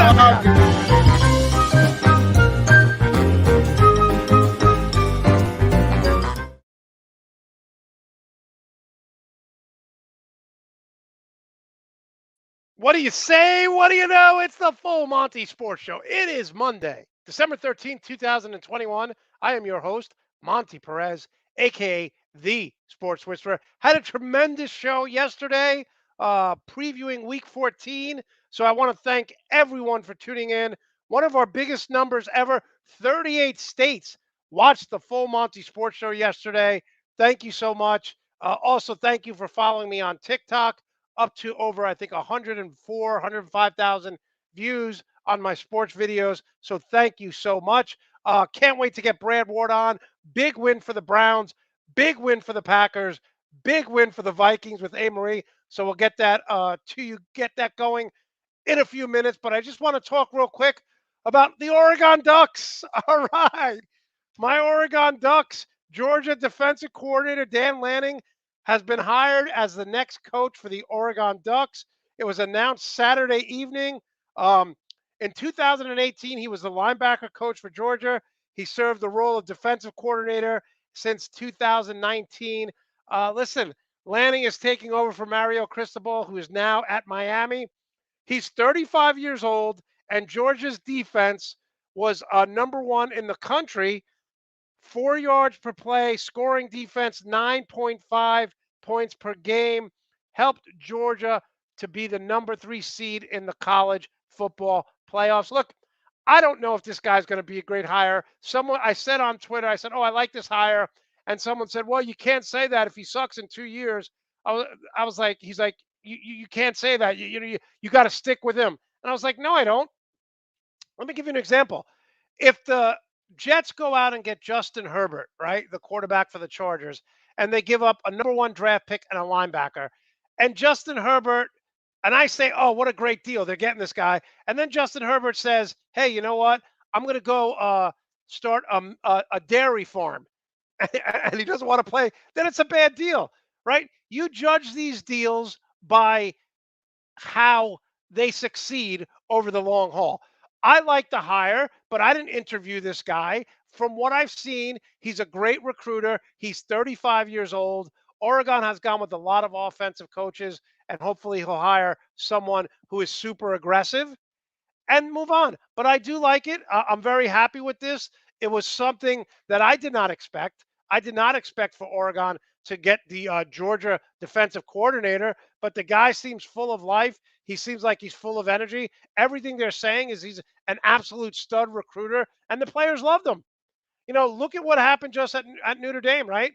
What do you say? What do you know? It's the Full Monty Sports Show. It is Monday, December 13th, 2021. I am your host, Monty Perez, a.k.a. The Sports Whisperer. Had a tremendous show yesterday, previewing Week 14. So I want to thank everyone for tuning in. One of our biggest numbers ever, 38 states watched the Full Monty Sports Show yesterday. Thank you so much. Also, thank you for following me on TikTok, up to over, I think, 104, 105,000 views on my sports videos. So thank you so much. Can't wait to get Brad Ward on. Big win for the Browns. Big win for the Packers. Big win for the Vikings with A. So we'll get that to you, get that going in a few minutes. But I just want to talk real quick about the Oregon Ducks. All right. My Oregon Ducks, Georgia defensive coordinator Dan Lanning has been hired as the next coach for the Oregon Ducks. It was announced Saturday evening. In 2018, he was the linebacker coach for Georgia. He served the role of defensive coordinator since 2019. Listen, Lanning is taking over for Mario Cristobal, who is now at Miami. He's 35 years old, and Georgia's defense was number one in the country. 4 yards per play, scoring defense, 9.5 points per game, helped Georgia to be the number 3 seed in the college football playoffs. Look, I don't know if this guy's going to be a great hire. I said on Twitter, I said, oh, I like this hire. And someone said, well, you can't say that if he sucks in 2 years. I was like, he's like, you can't say that. You got to stick with him. And I was like, no, I don't. Let me give you an example. If the Jets go out and get Justin Herbert, right, the quarterback for the Chargers, and they give up a number 1 draft pick and a linebacker, and Justin Herbert, and I say, oh, what a great deal. They're getting this guy. And then Justin Herbert says, hey, you know what? I'm going to go start a dairy farm. And he doesn't want to play. Then it's a bad deal, right? You judge these deals by how they succeed over the long haul. I like the hire, but I didn't interview this guy. From what I've seen, he's a great recruiter. He's 35 years old. Oregon has gone with a lot of offensive coaches, and hopefully he'll hire someone who is super aggressive and move on. But I do like it. I'm very happy with this. It was something that I did not expect. I did not expect for Oregon to get the Georgia defensive coordinator, but the guy seems full of life. He seems like he's full of energy. Everything they're saying is he's an absolute stud recruiter, and the players loved him. You know, look at what happened just at Notre Dame, right?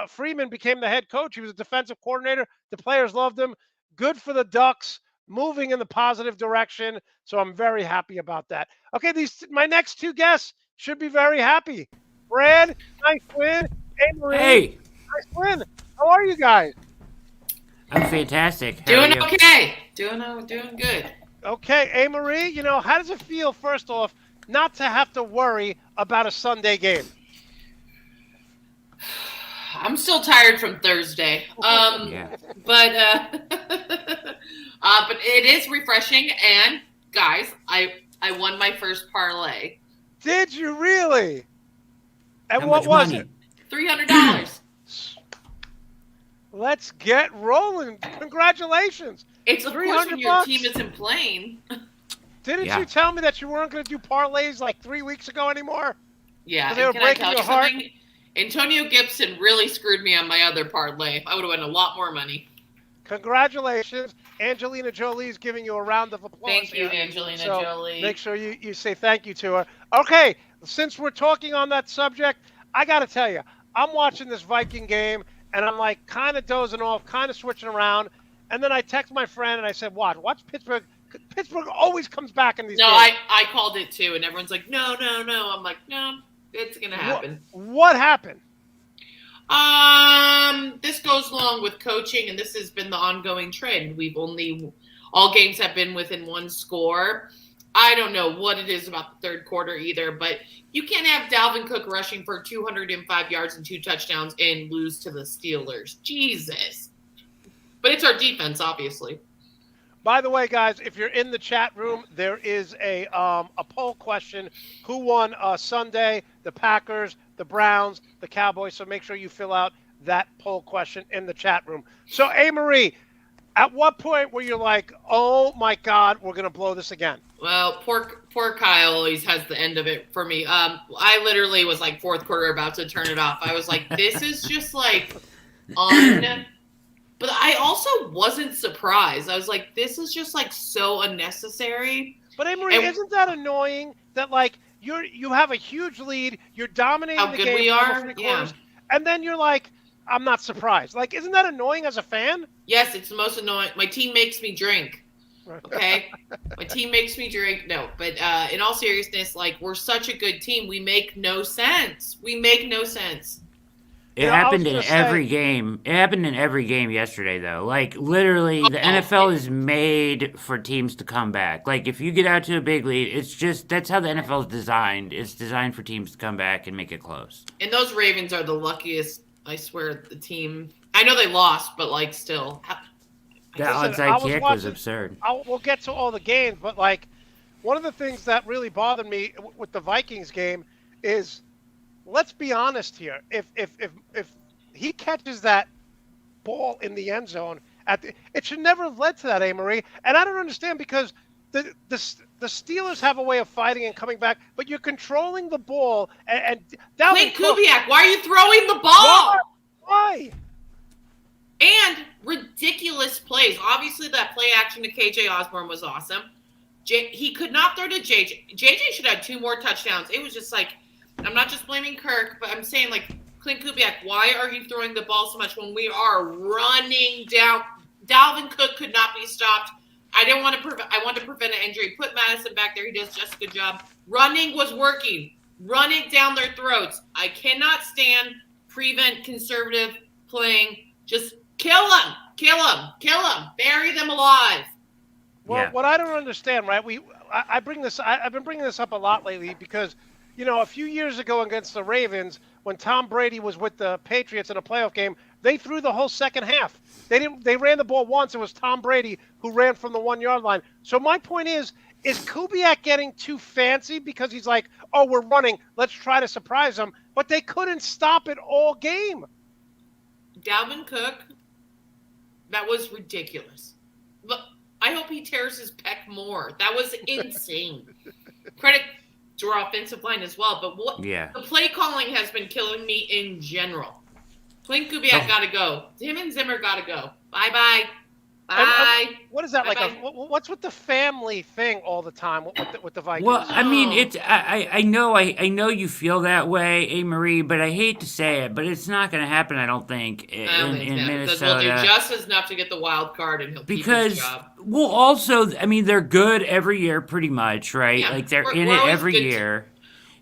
Freeman became the head coach. He was a defensive coordinator. The players loved him. Good for the Ducks, moving in the positive direction. So I'm very happy about that. Okay, my next 2 guests should be very happy. Brad, nice win. Hey. Nice win. How are you guys? I'm fantastic. Doing okay. Doing good. Okay, A-Marie, you know, how does it feel, first off, not to have to worry about a Sunday game? I'm still tired from Thursday. Yeah. But it is refreshing. And guys, I won my first parlay. Did you really? And How what much was money? it? $300. Let's get rolling. Congratulations. It's of course when your $300. team isn't playing. Didn't Yeah. you tell me that you weren't going to do parlays like 3 weeks ago anymore? Yeah, They were and can I breaking tell your you heart? something? Antonio Gibson really screwed me on my other parlay. I would have won a lot more money. Congratulations. Angelina Jolie is giving you a round of applause. Thank you, here. Angelina So Jolie. make sure you say thank you to her. Okay, since we're talking on that subject, I got to tell you, I'm watching this Viking game, and I'm like kind of dozing off, kind of switching around. And then I text my friend, and I said, watch Pittsburgh. Pittsburgh always comes back in these No, games. I called it too, and everyone's like, no. I'm like, no, it's going to happen. What happened? This goes along with coaching, and this has been the ongoing trend. All games have been within 1 score. I don't know what it is about the third quarter either, but you can't have Dalvin Cook rushing for 205 yards and 2 touchdowns and lose to the Steelers. Jesus. But it's our defense, obviously. By the way, guys, if you're in the chat room, there is a poll question: who won Sunday? The Packers, the Browns, the Cowboys. So make sure you fill out that poll question in the chat room. So, Marie, at what point were you like, "Oh my God, we're gonna blow this again"? Well, poor Kyle always has the end of it for me. I literally was like fourth quarter about to turn it off. I was like, this is just like But I also wasn't surprised. I was like, this is just like so unnecessary. But Marie, isn't that annoying that like you have a huge lead, you're dominating the game for almost 3 quarters, and then you're like, I'm not surprised. Like, isn't that annoying as a fan? Yes, it's the most annoying. My team makes me drink. Okay, my team makes me drink. No, but in all seriousness, like we're such a good team, we make no sense. We make no sense. It happened in every game. It happened in every game yesterday, though. Like, literally, the NFL is made for teams to come back. Like, if you get out to a big lead, it's just, that's how the NFL is designed. It's designed for teams to come back and make it close. And those Ravens are the luckiest, I swear, the team. I know they lost, but, like, still. That onside kick was absurd. We'll get to all the games, but, like, one of the things that really bothered me with the Vikings game is, let's be honest here. If he catches that ball in the end zone, it should never have led to that, Marie. And I don't understand because the Steelers have a way of fighting and coming back, but you're controlling the ball. And Clint Kubiak, why are you throwing the ball? Why? And ridiculous plays. Obviously, that play action to KJ Osborne was awesome. He could not throw to JJ. JJ should have 2 more touchdowns. It was just like, I'm not just blaming Kirk, but I'm saying, like, Clint Kubiak, why are you throwing the ball so much when we are running down? Dalvin Cook could not be stopped. I wanted to prevent an injury. Put Madison back there. He does just a good job. Running was working. Run it down their throats. I cannot stand prevent conservative playing. Just kill them. Kill them. Kill them. Bury them alive. Well, what I don't understand, right? I've been bringing this up a lot lately because, you know, a few years ago against the Ravens, when Tom Brady was with the Patriots in a playoff game, they threw the whole second half. They ran the ball once. It was Tom Brady who ran from the 1-yard line. So my point is Kubiak getting too fancy because he's like, oh, we're running, let's try to surprise them, but they couldn't stop it all game. Dalvin Cook, that was ridiculous. But I hope he tears his pec more. That was insane. Credit to our offensive line as well. But the play calling has been killing me in general. Clint Kubiak got to go. Him and Zimmer got to go. Bye-bye. Bye. What is that like? What's with the family thing all the time with the Vikings? Well, I mean, it's I know you feel that way, Marie, but I hate to say it, but it's not going to happen. I don't think in Minnesota. Because we'll do just enough to get the wild card, and he'll keep his job. Well, also, I mean, they're good every year, pretty much, right? Yeah, like they're in it every year.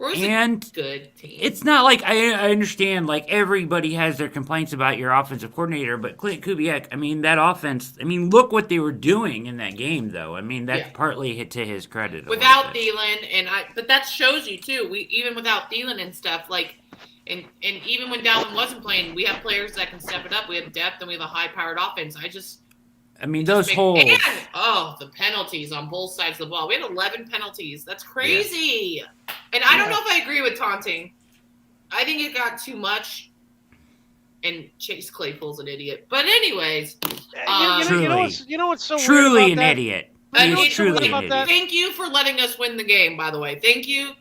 And good team. It's not like I understand, like, everybody has their complaints about your offensive coordinator, but Clint Kubiak, I mean, that offense, I mean, look what they were doing in that game, though. I mean, that's partly hit to his credit. Without Thielen, but that shows you, too. Even without Thielen and stuff, like, and even when Dalvin wasn't playing, we have players that can step it up. We have depth, and we have a high-powered offense. I mean, those holes. And, the penalties on both sides of the ball. We had 11 penalties. That's crazy. Yeah. And I don't know if I agree with taunting. I think it got too much. And Chase Claypool's an idiot. But anyways. You know what's so truly weird an about idiot. Truly an idiot. Thank you for letting us win the game, by the way. Thank you.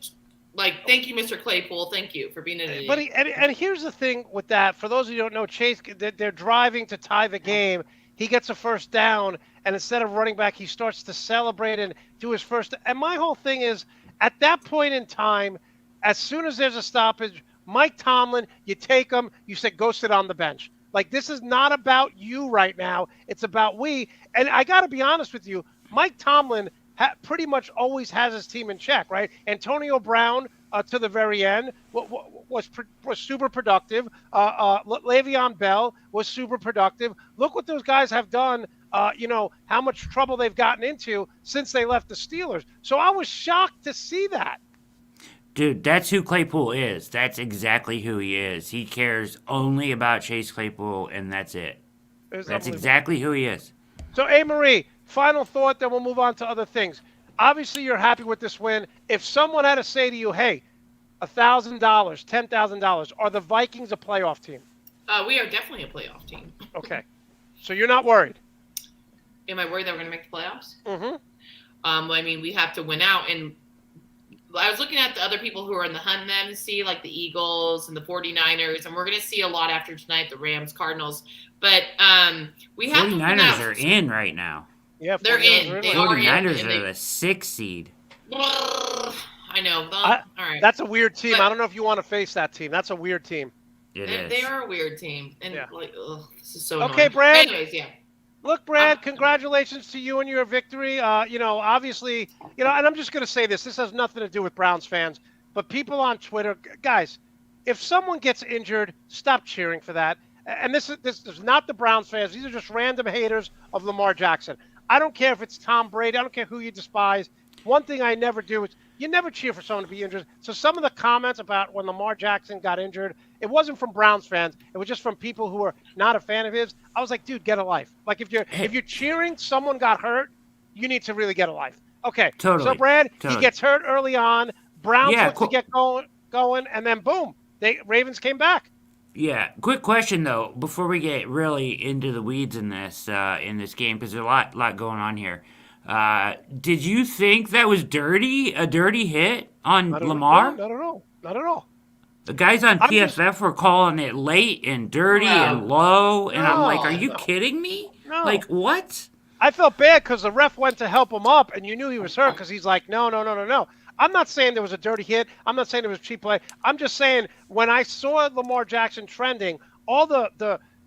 Thank you, Mr. Claypool. Thank you for being an idiot. But and here's the thing with that. For those of you who don't know, Chase, they're driving to tie the game. He gets a first down, and instead of running back, he starts to celebrate and do his first. And my whole thing is, at that point in time, as soon as there's a stoppage, Mike Tomlin, you take him, you say, go sit on the bench. Like, this is not about you right now. It's about we. And I got to be honest with you, Mike Tomlin pretty much always has his team in check, right? Antonio Brown, to the very end, was super productive. Le'Veon Bell was super productive. Look what those guys have done. How much trouble they've gotten into since they left the Steelers. So I was shocked to see that. Dude, that's who Claypool is. That's exactly who he is. He cares only about Chase Claypool, and that's it. That's exactly who he is. So, Marie, final thought, then we'll move on to other things. Obviously, you're happy with this win. If someone had to say to you, hey, $1,000, $10,000, are the Vikings a playoff team? We are definitely a playoff team. Okay. So you're not worried? Am I worried that we're going to make the playoffs? Mm-hmm. I mean, we have to win out. And I was looking at the other people who are in the hunt them, see like the Eagles and the 49ers, and we're going to see a lot after tonight, the Rams, Cardinals. But we have 49ers are in right now. Yeah, they're in. They 49ers are the 6th seed. I know. All right. That's a weird team. But I don't know if you want to face that team. That's a weird team. They are a weird team. And this is so okay, annoying. Brad. Anyways, yeah. Look, Brad, congratulations to you and your victory. Obviously, and I'm just going to say this. This has nothing to do with Browns fans, but people on Twitter, guys, if someone gets injured, stop cheering for that. And this is not the Browns fans. These are just random haters of Lamar Jackson. I don't care if it's Tom Brady. I don't care who you despise. One thing I never do is you never cheer for someone to be injured. So some of the comments about when Lamar Jackson got injured, it wasn't from Browns fans. It was just from people who were not a fan of his. I was like, dude, get a life. Like if you're cheering someone got hurt, you need to really get a life. Okay. Totally. So Brad, he gets hurt early on. Browns look to get going, and then boom, Ravens came back. Yeah. Quick question though, before we get really into the weeds in this game, because there's a lot going on here. Did you think that was dirty? A dirty hit on Lamar? Not at all. The guys on PFF were calling it late and dirty and low, and I'm like, are you kidding me? No. Like, what? I felt bad because the ref went to help him up, and you knew he was hurt because he's like, no. I'm not saying there was a dirty hit. I'm not saying it was cheap play. I'm just saying when I saw Lamar Jackson trending, all the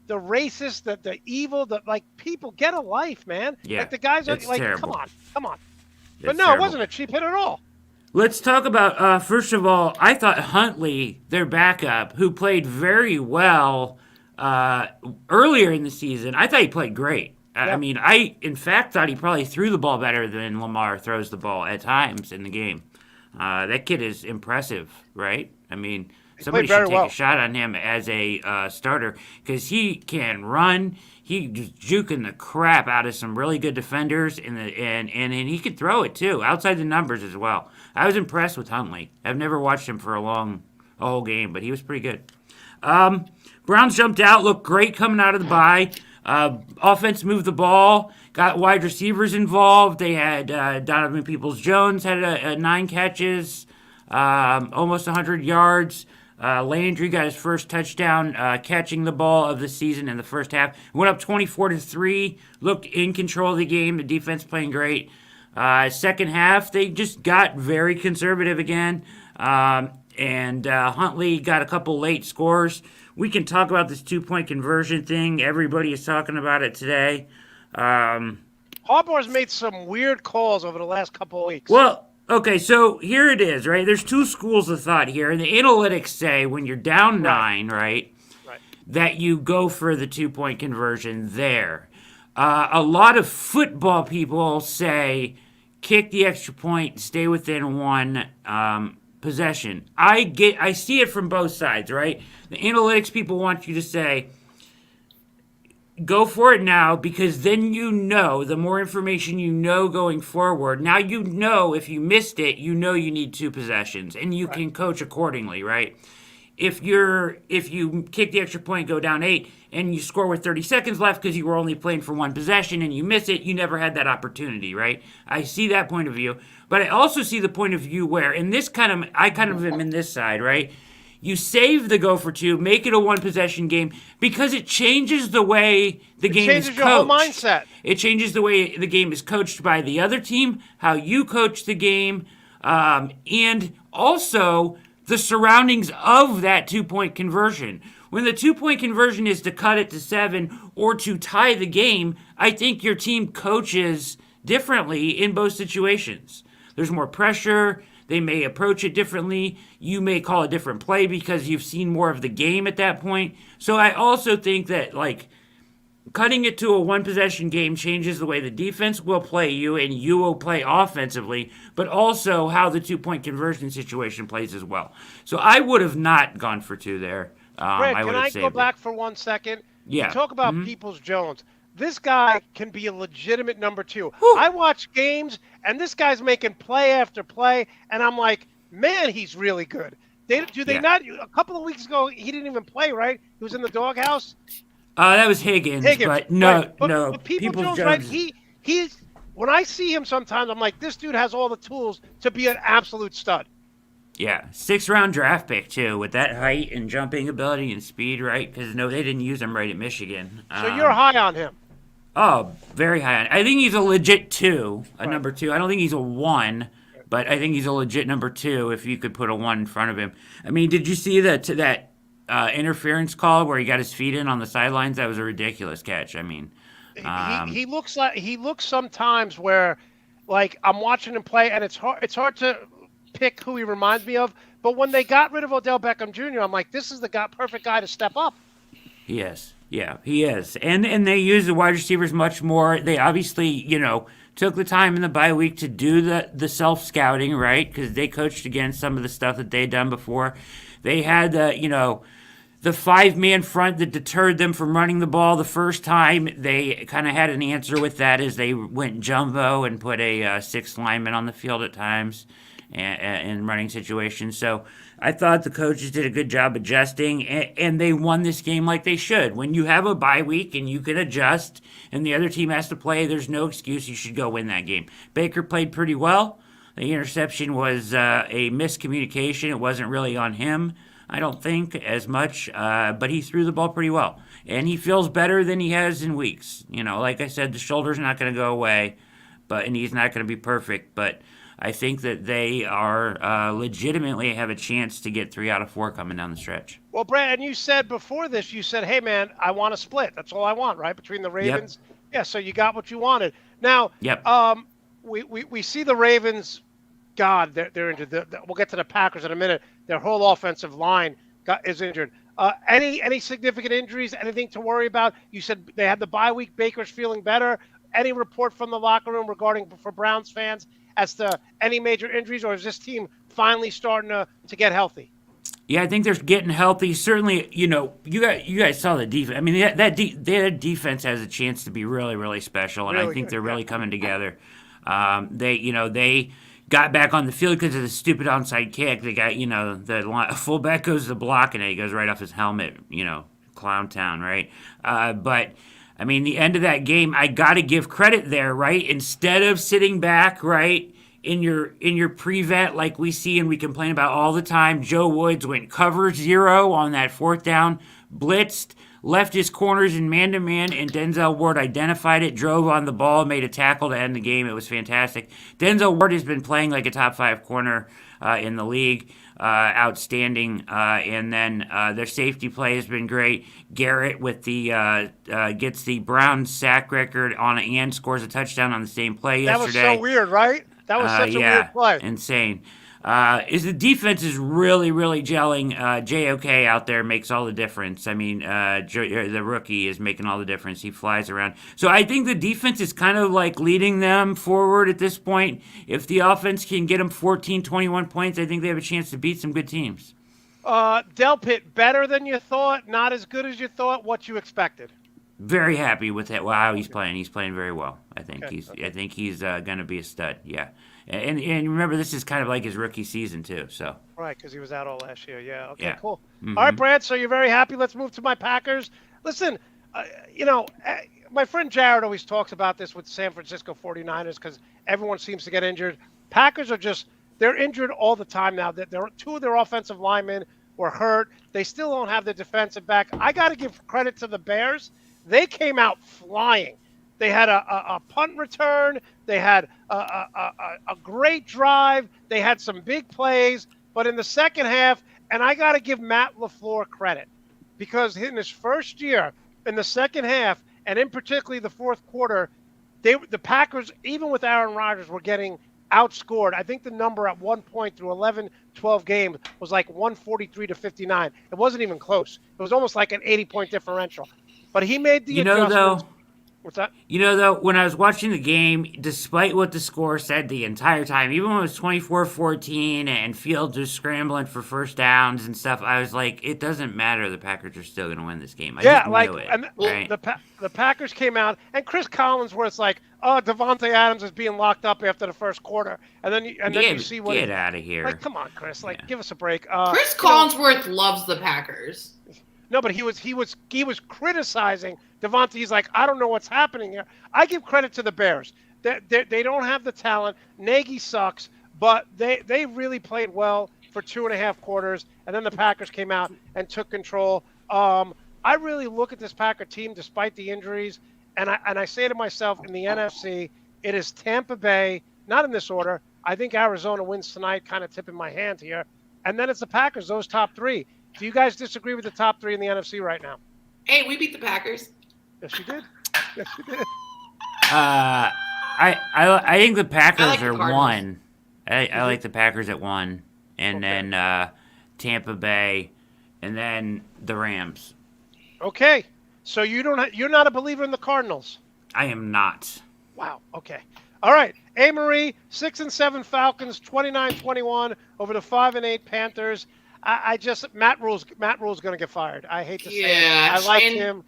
racist, the evil, people get a life, man. Yeah, like the guys are like, terrible. come on. It's But no, terrible. It wasn't a cheap hit at all. Let's talk about, first of all, I thought Huntley, their backup, who played very well earlier in the season, I thought he played great. Yep. I mean, I, in fact, thought he probably threw the ball better than Lamar throws the ball at times in the game. That kid is impressive, right? I mean, somebody should take a shot on him as a starter because he can run. He just juking the crap out of some really good defenders, and he can throw it too, outside the numbers as well. I was impressed with Huntley. I've never watched him for a whole game, but he was pretty good. Browns jumped out, looked great coming out of the bye. Offense moved the ball, got wide receivers involved. They had Donovan Peoples-Jones had 9 catches, almost 100 yards. Landry got his first touchdown catching the ball of the season in the first half. Went up 24-3, looked in control of the game. The defense playing great. Second half, they just got very conservative again. And Huntley got a couple late scores. We can talk about this 2-point conversion thing. Everybody is talking about it today. Harbaugh's made some weird calls over the last couple of weeks. Well, okay, so here it is, right? There's 2 schools of thought here. And the analytics say when you're down 9, right, that you go for the 2-point conversion there. A lot of football people say kick the extra point, stay within 1 possession. I see it from both sides, right? The analytics people want you to say, go for it now, because then the more information you know going forward, now you know if you missed it, you know you need 2 possessions, and you can coach accordingly, right? If you kick the extra point, go down 8, and you score with 30 seconds left because you were only playing for 1 possession and you miss it, you never had that opportunity, right? I see that point of view, but I also see the point of view where, I kind of am in this side, right? You save the go for 2, make it a 1-possession game because it changes the way the game is coached. It changes your whole mindset. It changes the way the game is coached by the other team, how you coach the game, and also the surroundings of that 2-point conversion. When the 2-point conversion is to cut it to 7 or to tie the game, I think your team coaches differently in both situations. There's more pressure. They may approach it differently. You may call a different play because you've seen more of the game at that point. So I also think that, cutting it to a 1-possession game changes the way the defense will play you and you will play offensively, but also how the 2-point conversion situation plays as well. So I would have not gone for 2 there. Greg, can I go back for 1 second? Yeah. You talk about Peoples-Jones. this guy can be a legitimate number 2. Whew. I watch games, and this guy's making play after play, and I'm like, man, he's really good. Do they Yeah. not? A couple of weeks ago, he didn't even play, right? He was in the doghouse. That was Higgins, but no, right? But Peoples Jones, right? Jones. He's when I see him sometimes, I'm like, this dude has all the tools to be an absolute stud. Yeah, 6th-round draft pick too, with that height and jumping ability and speed, right? Because no, they didn't use him right at Michigan. So you're high on him. Oh, very high on. I think he's a legit 2, Right. number 2. I don't think he's a 1, but I think he's a legit number 2 if you could put a 1 in front of him. I mean, did you see that interference call where he got his feet in on the sidelines? That was a ridiculous catch. I mean, He looks sometimes where, like, I'm watching him play, and it's hard to pick who he reminds me of. But when they got rid of Odell Beckham Jr., I'm like, this is the perfect guy to step up. he is. Yeah, he is. And they use the wide receivers much more. They obviously, took the time in the bye week to do the self-scouting, right? Because they coached against some of the stuff that they'd done before. They had the 5-man front that deterred them from running the ball the first time. They kind of had an answer with that as they went jumbo and put a 6th lineman on the field at times in running situations. So I thought the coaches did a good job adjusting, and they won this game like they should. When you have a bye week and you can adjust and the other team has to play, there's no excuse. You should go win that game. Baker played pretty well. The interception was a miscommunication. It wasn't really on him, I don't think, as much, but he threw the ball pretty well. And he feels better than he has in weeks. Like I said, the shoulder's not going to go away, and he's not going to be perfect, but I think that they are legitimately have a chance to get 3 out of 4 coming down the stretch. Well, Brad, and you said before this, hey, man, I want a split. That's all I want, right, between the Ravens. Yep. Yeah, so you got what you wanted. Now, yep. We see the Ravens. God, they're injured. We'll get to the Packers in a minute. Their whole offensive line is injured. Any significant injuries? Anything to worry about? You said they had the bye week. Baker's feeling better. Any report from the locker room regarding for Browns fans as to any major injuries, or is this team finally starting to get healthy? Yeah, I think they're getting healthy. Certainly, you guys saw the defense. I mean, their defense has a chance to be really, really special, and really I think good, they're really coming together. They got back on the field because of the stupid onside kick. They got, the fullback goes to block, and it goes right off his helmet, Clown Town, right? But I mean, the end of that game, I got to give credit there, right? Instead of sitting back, right, in your prevent like we see and we complain about all the time, Joe Woods went cover 0 on that 4th down, blitzed, left his corners in man-to-man, and Denzel Ward identified it, drove on the ball, made a tackle to end the game. It was fantastic. Denzel Ward has been playing like a top 5 corner in the league. Outstanding. And then their safety play has been great. Garrett with the gets the Browns sack record on it and scores a touchdown on the same play yesterday. That was so weird, right? That was such a weird play. Insane. Is the defense is really, really gelling. JOK out there makes all the difference. I mean, the rookie is making all the difference. He flies around. So I think the defense is kind of like leading them forward at this point. If the offense can get them 14, 21 points, I think they have a chance to beat some good teams. Delpit, better than you thought, not as good as you thought, what you expected? Very happy with it. How he's playing. He's playing very well. I think he's going to be a stud. Yeah. And remember, this is kind of like his rookie season, too. So right, because he was out all last year. Yeah, okay, yeah. Cool. Mm-hmm. All right, Brad, so you're very happy. Let's move to my Packers. Listen, my friend Jared always talks about this with San Francisco 49ers because everyone seems to get injured. Packers are they're injured all the time now. Two of their offensive linemen were hurt. They still don't have the defensive back. I got to give credit to the Bears. They came out flying. They had a punt return. They had a great drive. They had some big plays. But in the second half, and I got to give Matt LaFleur credit, because in his first year, in the second half, and in particularly the fourth quarter, the Packers, even with Aaron Rodgers, were getting outscored. I think the number at one point through 11, 12 games was like 143-59. It wasn't even close. It was almost like an 80-point differential. But he made the adjustments. What's that? Though, when I was watching the game, despite what the score said the entire time, even when it was 24-14 and Fields was scrambling for first downs and stuff, I was like, it doesn't matter. The Packers are still going to win this game. I just knew it. And right? the Packers came out, and Chris Collinsworth's like, oh, Devontae Adams is being locked up after the first quarter. And then you see what. Get out of here. Like, come on, Chris. Give us a break. Chris Collinsworth loves the Packers. No, but he was criticizing Devontae. He's like, I don't know what's happening here. I give credit to the Bears. They don't have the talent. Nagy sucks, but they really played well for 2.5 quarters, and then the Packers came out and took control. I really look at this Packer team despite the injuries, and I say to myself, in the NFC, it is Tampa Bay, not in this order. I think Arizona wins tonight, kind of tipping my hand here. And then it's the Packers, those top three. Do you guys disagree with the top three in the NFC right now? Hey, we beat the Packers. Yes, you did. Yes, you did. I think the Packers like the are Cardinals. 1. I like the Packers at 1, and then Tampa Bay, and then the Rams. Okay, so you're not a believer in the Cardinals. I am not. Wow. Okay. All right. Amory, 6-7 Falcons, 29-21 over the 5-8 Panthers. Matt Rule's going to get fired. I hate to say it. I like him.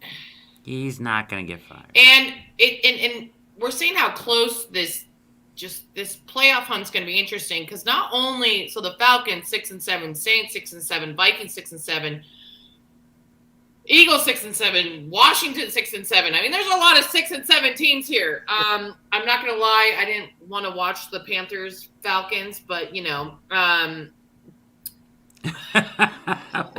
He's not going to get fired. And we're seeing how close this playoff hunt's going to be interesting, because not only the Falcons 6-7, Saints 6-7, Vikings 6-7, Eagles 6-7, Washington 6-7. I mean, there's a lot of 6-7 teams here. I'm not going to lie, I didn't want to watch the Panthers Falcons, but and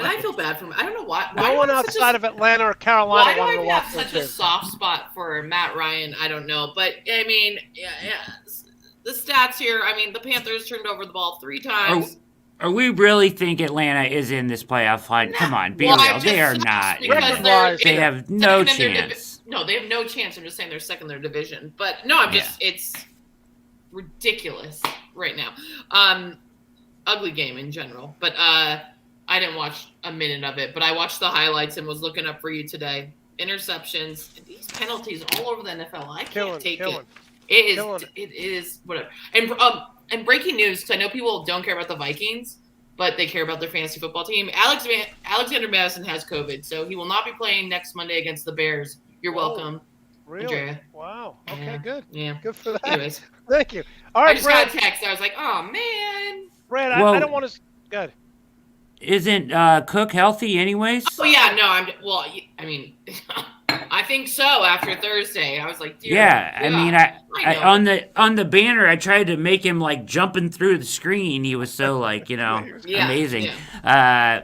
I feel bad for him. I don't know why. No one outside of Atlanta or Carolina wanted to watch Why do I have such a soft spot for Matt Ryan? I don't know. But, I mean, the stats here, I mean, the Panthers turned over the ball 3 times. Are we really think Atlanta is in this playoff hunt? Come on, be real. They are not. They have no chance. No, they have no chance. I'm just saying they're second in their division. But, no, it's ridiculous right now. Ugly game in general, but I didn't watch a minute of it, but I watched the highlights and was looking up for you today. Interceptions, these penalties all over the NFL. I can't take it. It is whatever. And breaking news, because I know people don't care about the Vikings, but they care about their fantasy football team. Alexander Madison has COVID, so he will not be playing next Monday against the Bears. You're welcome. Really? Andrea. Wow. Okay, good. Yeah. Good for that. Anyways. Thank you. All right, I just got a text. I was like, oh, man. Brad, I don't want to. Good. Isn't Cook healthy, anyways? Oh yeah, no. I mean, I think so. After Thursday, I was like, dear, I mean, I on the banner, I tried to make him like jumping through the screen. He was so amazing. Yeah.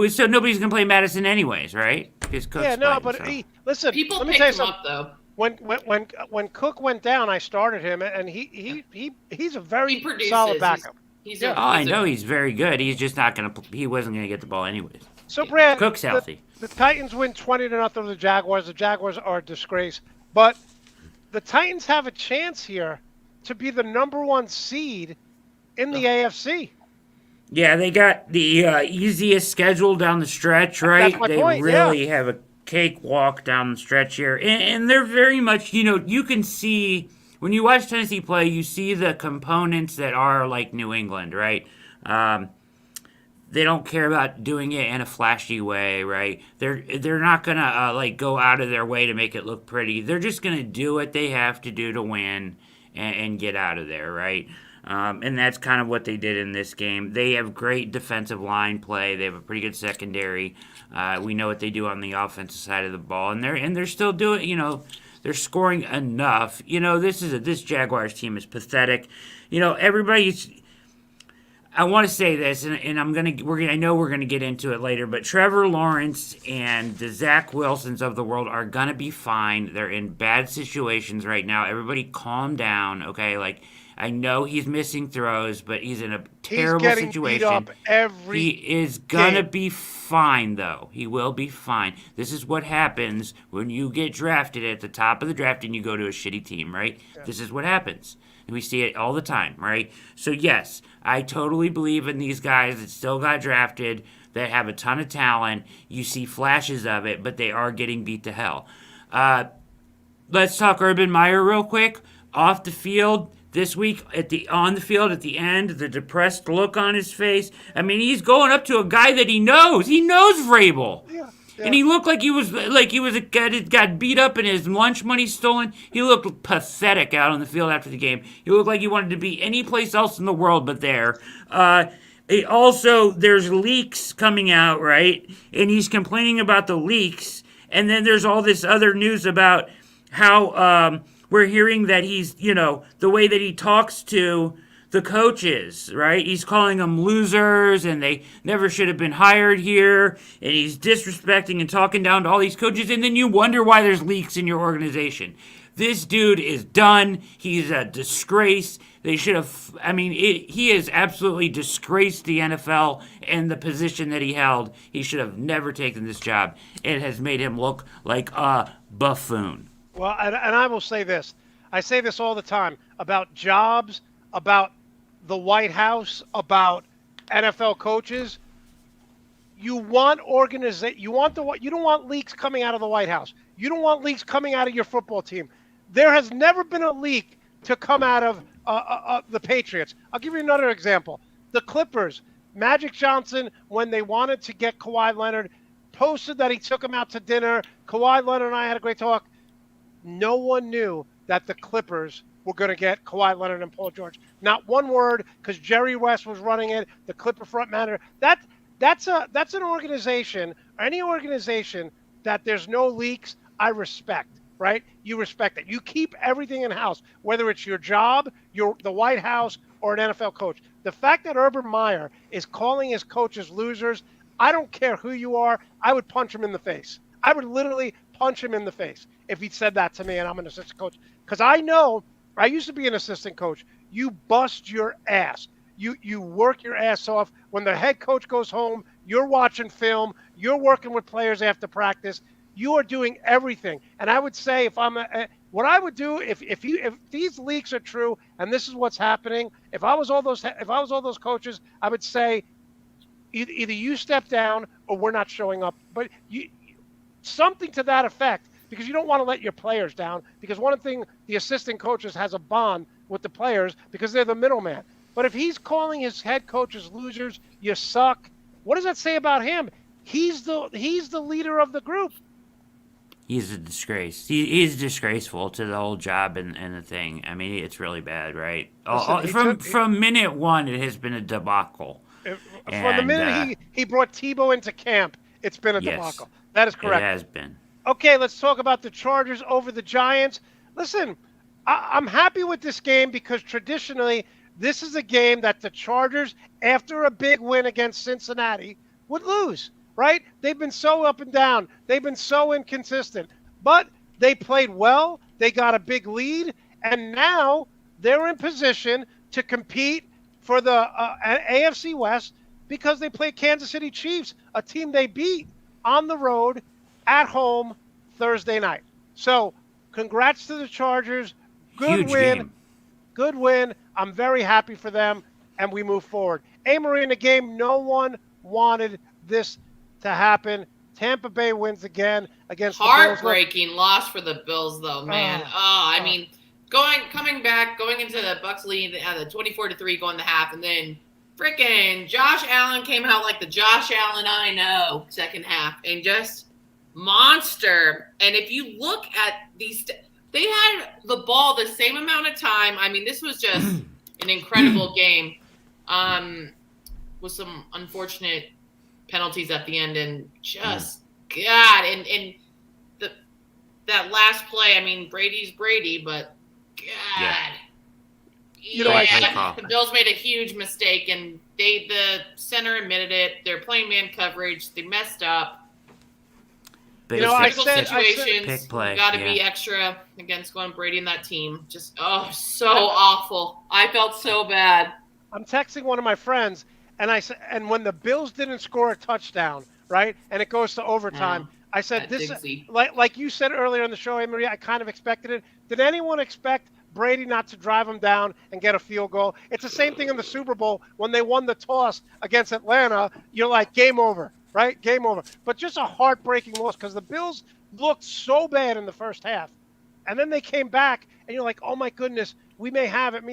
So nobody's gonna play Madison anywa's, right? Because Cook's playing, but so. listen. People let me tell you picked him something. up though. When Cook went down, I started him, and he's a very solid backup. I know he's very good. He's just not gonna. He wasn't gonna get the ball anyways. So Brad, Cook's healthy. The Titans win 20-0 over the Jaguars. The Jaguars are a disgrace, but the Titans have a chance here to be the number 1 seed in the AFC. Yeah, they got the easiest schedule down the stretch, right? That's my they point, really have a cakewalk down the stretch here. And they're very much, you can see, when you watch Tennessee play, you see the components that are like New England, right? They don't care about doing it in a flashy way, right? They're not going to go out of their way to make it look pretty. They're just going to do what they have to do to win and get out of there, right? And that's kind of what they did in this game. They have great defensive line play. They have a pretty good secondary. We know what they do on the offensive side of the ball, and they're still doing. They're scoring enough. This Jaguars team is pathetic. Everybody's. I want to say this, and I know we're gonna get into it later, but Trevor Lawrence and the Zach Wilsons of the world are gonna be fine. They're in bad situations right now. Everybody, calm down, okay? I know he's missing throws, but he's in a terrible situation. Beat up he is gonna be fine, though. He will be fine. This is what happens when you get drafted at the top of the draft and you go to a shitty team, right? Yeah. This is what happens. And we see it all the time, right? So, yes, I totally believe in these guys that still got drafted, that have a ton of talent. You see flashes of it, but they are getting beat to hell. Let's talk Urban Meyer real quick. Off the field this week, on the field at the end, the depressed look on his face. I mean, he's going up to a guy that he knows. He knows Vrabel. Yeah. And he looked like he was a guy that got beat up and his lunch money stolen. He looked pathetic out on the field after the game. He looked like he wanted to be any place else in the world but there. Also, there's leaks coming out, right? And he's complaining about the leaks. And then there's all this other news about how we're hearing that he's, the way that he talks to the coaches, right? He's calling them losers and they never should have been hired here. And he's disrespecting and talking down to all these coaches. And then you wonder why there's leaks in your organization. This dude is done. He's a disgrace. They should have, he has absolutely disgraced the NFL and the position that he held. He should have never taken this job. It has made him look like a buffoon. Well, and I will say this. I say this all the time about jobs, about the White House, about NFL coaches. You want you don't want leaks coming out of the White House. You don't want leaks coming out of your football team. There has never been a leak to come out of the Patriots. I'll give you another example. The Clippers, Magic Johnson, when they wanted to get Kawhi Leonard, posted that he took him out to dinner. Kawhi Leonard and I had a great talk. No one knew that the Clippers were going to get Kawhi Leonard and Paul George. Not one word, because Jerry West was running it, the Clipper front manager. That's an organization, any organization that there's no leaks, I respect, right? You respect it. You keep everything in-house, whether it's your job, the White House, or an NFL coach. The fact that Urban Meyer is calling his coaches losers, I don't care who you are, I would punch him in the face. I would literally punch him in the face if he said that to me and I'm an assistant coach. Because I know, I used to be an assistant coach. You bust your ass. You work your ass off. When the head coach goes home, you're watching film. You're working with players after practice. You are doing everything. And I would say what I would do if these leaks are true and this is what's happening, if I was all those coaches, I would say either you step down or we're not showing up. But something to that effect, because you don't want to let your players down, because one thing, the assistant coaches has a bond with the players because they're the middleman. But if he's calling his head coaches losers, you suck, what does that say about him? He's the leader of the group. He's a disgrace. He's disgraceful to the whole job and the thing. I mean, it's really bad, right? From minute one, it has been a debacle. From the minute he brought Tebow into camp, it's been a debacle. That is correct. It has been. Okay, let's talk about the Chargers over the Giants. Listen, I'm happy with this game because traditionally this is a game that the Chargers, after a big win against Cincinnati, would lose, right? They've been so up and down. They've been so inconsistent. But they played well. They got a big lead. And now they're in position to compete for the AFC West because they play Kansas City Chiefs, a team they beat on the road at home Thursday night. So congrats to the Chargers. Good win. Good win. I'm very happy for them, and we move forward. Amory, in the game, no one wanted this to happen. Tampa Bay wins again against the Bills. Heartbreaking loss for the Bills, though, man. I mean, coming back, going into the Bucs lead at the 24-3 going the half, and then freaking Josh Allen came out like the Josh Allen I know second half, and just monster. And if you look at these, they had the ball the same amount of time. I mean, this was just an incredible game, with some unfortunate penalties at the end, and just God, and that last play. I mean, Brady's Brady, but God, the Bills made a huge mistake, and the center admitted it. They're playing man coverage. They messed up. Situations, got to be extra against going Brady and that team. Just so awful. I felt so bad. I'm texting one of my friends, and I said, and when the Bills didn't score a touchdown, right, and it goes to overtime, I said, this, like you said earlier in the show, Marie, I kind of expected it. Did anyone expect Brady not to drive him down and get a field goal? It's the same thing in the Super Bowl when they won the toss against Atlanta. You're like, game over. right? Game over. But just a heartbreaking loss because the Bills looked so bad in the first half. And then they came back, and you're like, oh, my goodness, we may have it,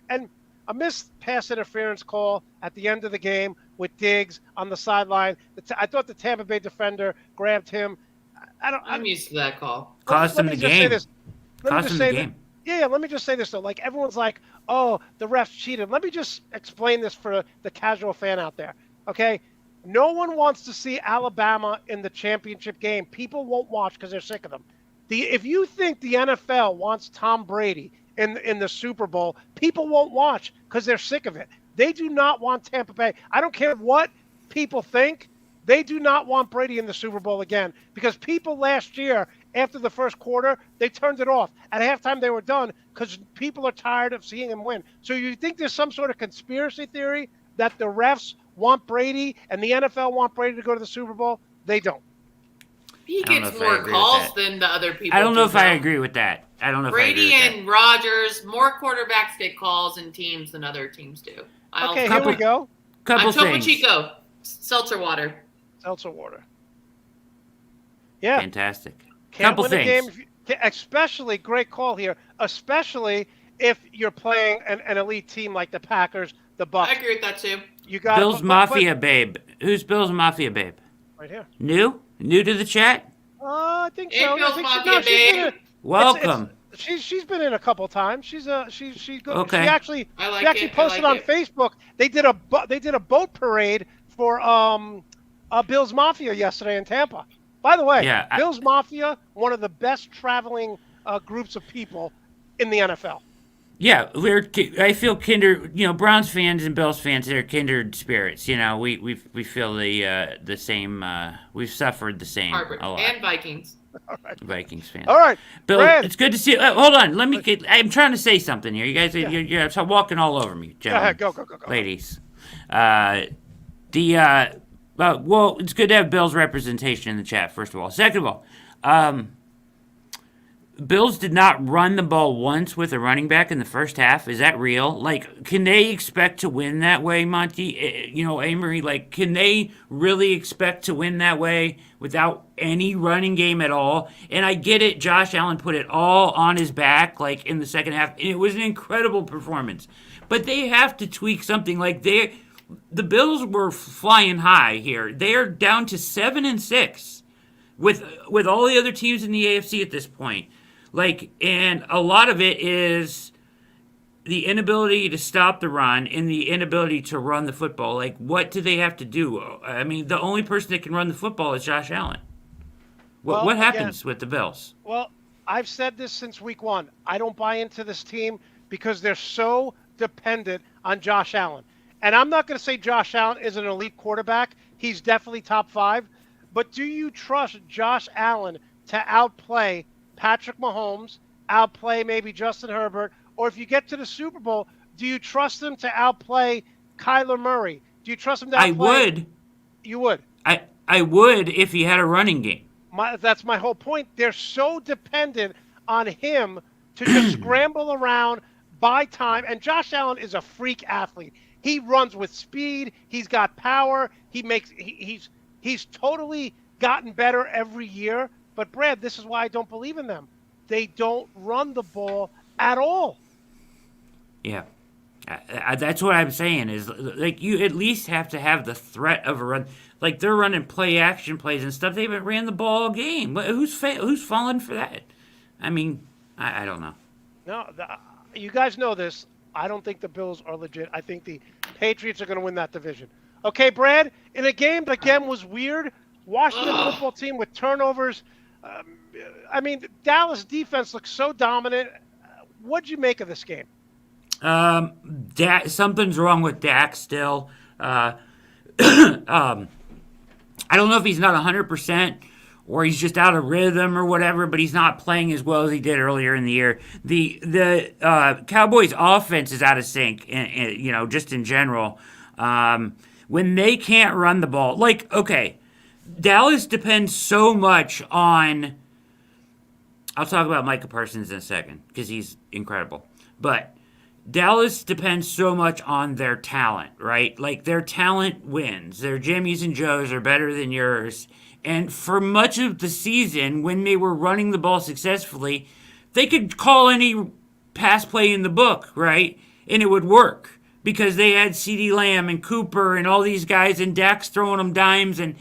And a missed pass interference call at the end of the game with Diggs on the sideline. I thought the Tampa Bay defender grabbed him. I'm used to that call. Cost them the game. Let me just say this, though. Like, everyone's like, oh, the refs cheated. Let me just explain this for the casual fan out there, okay? No one wants to see Alabama in the championship game. People won't watch because they're sick of them. If you think the NFL wants Tom Brady in the Super Bowl, people won't watch because they're sick of it. They do not want Tampa Bay. I don't care what people think. They do not want Brady in the Super Bowl again because people last year, after the first quarter, they turned it off. At halftime, they were done because people are tired of seeing him win. So you think there's some sort of conspiracy theory that the refs want Brady and the NFL want Brady to go to the Super Bowl? They don't. He gets more calls than the other people. I don't know if I agree with that. I don't know Brady if I agree and Rodgers, more quarterbacks get calls in teams than other teams do. Okay, here we go. Couple Topo things. Chico, seltzer water. Yeah. Fantastic. Can't couple win things. A game, especially, great call here, especially if you're playing an elite team like the Packers, the Bucs. I agree with that too. You got Bill's Mafia babe. Who's Bill's Mafia babe? Right here. New to the chat? I think Hey, so. Bill's I think Mafia babe. Welcome. She's been in a couple times. She's good. Okay. She actually posted on Facebook. They did a boat parade for Bill's Mafia yesterday in Tampa. By the way, Bill's Mafia, one of the best traveling groups of people in the NFL. Yeah, I feel kindred. Browns fans and Bills fans are kindred spirits. We feel the same. We've suffered the same a lot. And Vikings. All right. Vikings fans. All right, Bill. Brad. It's good to see you. Hold on. I'm trying to say something here. You guys, you're walking all over me, gentlemen. Go ahead. Go. Ladies. Well, it's good to have Bill's representation in the chat. First of all. Second of all, Bills did not run the ball once with a running back in the first half. Is that real? Like, can they expect to win that way, Monty? Amory, can they really expect to win that way without any running game at all? And I get it. Josh Allen put it all on his back, in the second half, and it was an incredible performance. But they have to tweak something. The Bills were flying high here. They are down to 7-6 with all the other teams in the AFC at this point. And a lot of it is the inability to stop the run and the inability to run the football. What do they have to do? I mean, the only person that can run the football is Josh Allen. What happens with the Bills? Well, I've said this since week one. I don't buy into this team because they're so dependent on Josh Allen. And I'm not going to say Josh Allen is an elite quarterback. He's definitely top 5. But do you trust Josh Allen to outplay Patrick Mahomes, outplay maybe Justin Herbert, or if you get to the Super Bowl, do you trust him to outplay Kyler Murray? Do you trust him to outplay? I would. You would? I would if he had a running game. That's my whole point. They're so dependent on him to just scramble around, buy time, and Josh Allen is a freak athlete. He runs with speed. He's got power. He's totally gotten better every year. But, Brad, this is why I don't believe in them. They don't run the ball at all. Yeah. That's what I'm saying is, you at least have to have the threat of a run. They're running play-action plays and stuff. They haven't ran the ball all game. Who's falling for that? I mean, I don't know. No, you guys know this. I don't think the Bills are legit. I think the Patriots are going to win that division. Okay, Brad, in a game that, again, was weird, Washington football team with turnovers. Dallas defense looks so dominant. What'd you make of this game? Something's wrong with Dak still. I don't know if he's not 100% or he's just out of rhythm or whatever, but he's not playing as well as he did earlier in the year. The Cowboys' offense is out of sync, just in general. When they can't run the ball, Dallas depends so much on. I'll talk about Micah Parsons in a second because he's incredible. But Dallas depends so much on their talent, right? Like their talent wins. Their Jimmys and Joes are better than yours. And for much of the season, when they were running the ball successfully, they could call any pass play in the book, right? And it would work because they had CeeDee Lamb and Cooper and all these guys, and Dak's throwing them dimes, and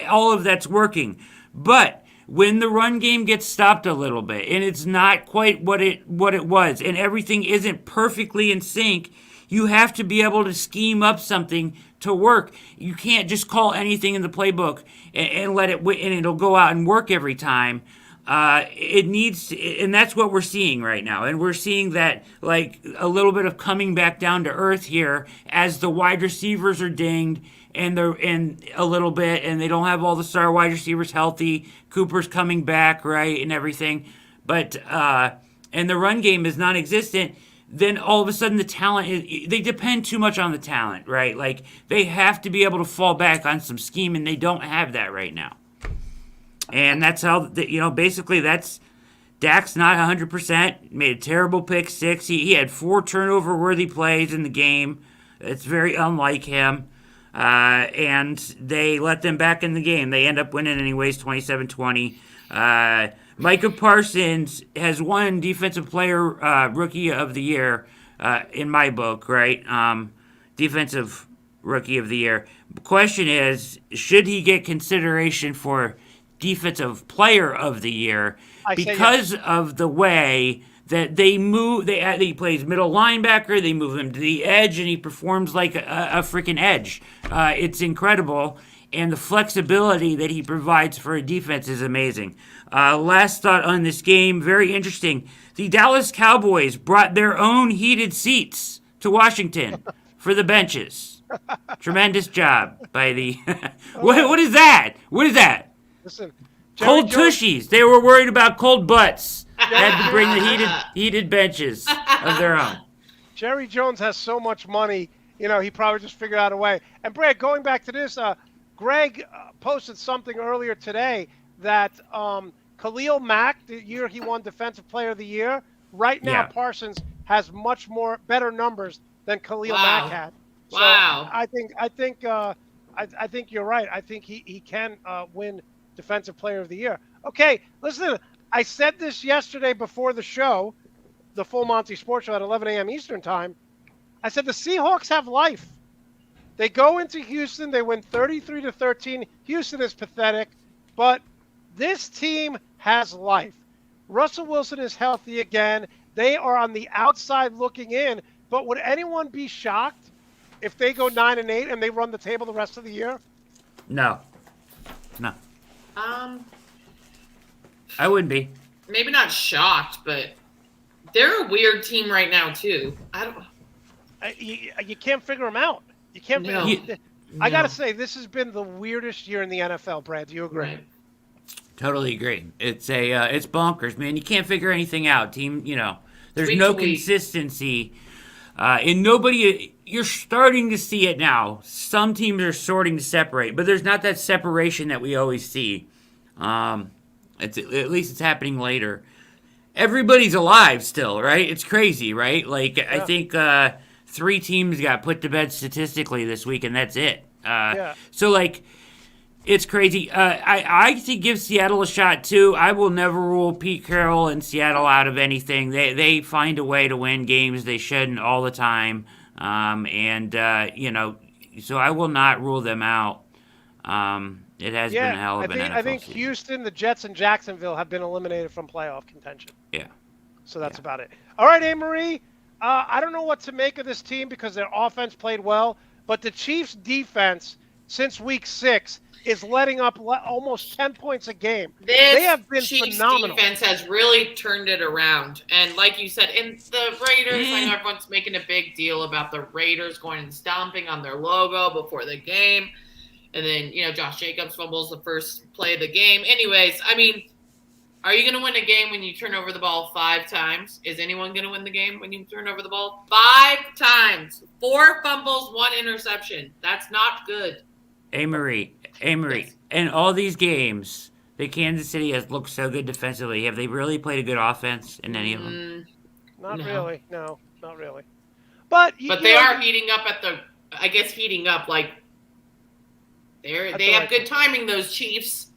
all of that's working. But when the run game gets stopped a little bit and it's not quite what it was, and everything isn't perfectly in sync, you have to be able to scheme up something to work. You can't just call anything in the playbook and let it and it'll go out and work every time. It needs, and that's what we're seeing right now. And we're seeing that, like, a little bit of coming back down to earth here as the wide receivers are dinged and they're in a little bit, and they don't have all the star wide receivers healthy. Cooper's coming back, right, and everything. But, and the run game is non existent. Then all of a sudden the talent they depend too much on the talent, right? Like, they have to be able to fall back on some scheme, and they don't have that right now. And that's how, basically that's Dak's not 100%, made a terrible pick six. He had 4 turnover-worthy plays in the game. It's very unlike him. And they let them back in the game. They end up winning anyways, 27-20. Micah Parsons has won Defensive Player Rookie of the Year in my book, right? Defensive Rookie of the Year. The question is, should he get consideration for Defensive Player of the Year because of the way that they move? He plays middle linebacker, they move him to the edge, and he performs like a freaking edge. It's incredible, and the flexibility that he provides for a defense is amazing. Last thought on this game, very interesting. The Dallas Cowboys brought their own heated seats to Washington for the benches. Tremendous job by the... What is that? What is that? Listen, cold tushies. They were worried about cold butts. They had to bring the heated benches of their own. Jerry Jones has so much money, he probably just figured out a way. And Brad, going back to this, Greg posted something earlier today that Khalil Mack, the year he won Defensive Player of the Year, right now Parsons has much more better numbers than Khalil Mack had. So I think you're right. I think he can win Defensive Player of the Year. Okay, listen, I said this yesterday before the show, the Full Monty Sports Show at 11 a.m. Eastern Time. I said the Seahawks have life. They go into Houston, they win 33-13. Houston is pathetic, but this team has life. Russell Wilson is healthy again. They are on the outside looking in, but would anyone be shocked if they go 9-8 and they run the table the rest of the year? No. I wouldn't be. Maybe not shocked, but they're a weird team right now too. You can't figure them out. You can't. No. I gotta say, this has been the weirdest year in the NFL. Brad, do you agree? Right. Totally agree. It's it's bonkers, man. You can't figure anything out. Team, there's Week no to week. consistency, and nobody. You're starting to see it now. Some teams are starting to separate, but there's not that separation that we always see. At least it's happening later. Everybody's alive still, right? It's crazy, right? Like, I think 3 teams got put to bed statistically this week, and that's it. So, like, it's crazy. I think give Seattle a shot, too. I will never rule Pete Carroll and Seattle out of anything. They find a way to win games they shouldn't all the time. So I will not rule them out. It has been a hell of an NFL I think season. Houston, the Jets, and Jacksonville have been eliminated from playoff contention. Yeah. So that's about it. All right, Anne-Marie, I don't know what to make of this team because their offense played well, but the Chiefs' defense since week 6 is letting up almost 10 points a game. They have been Chiefs phenomenal. Defense has really turned it around. And like you said, and the Raiders, I know everyone's making a big deal about the Raiders going and stomping on their logo before the game. And then, Josh Jacobs fumbles the first play of the game. Anyways, I mean, are you going to win a game when you turn over the ball 5 times? Is anyone going to win the game when you turn over the ball 5 times? 4 fumbles, 1 interception. That's not good. Marie, Yes. in all these games, the Kansas City has looked so good defensively. Have they really played a good offense in any of them? Not really. No, not really. But they are heating up heating up like they have good timing, those Chiefs.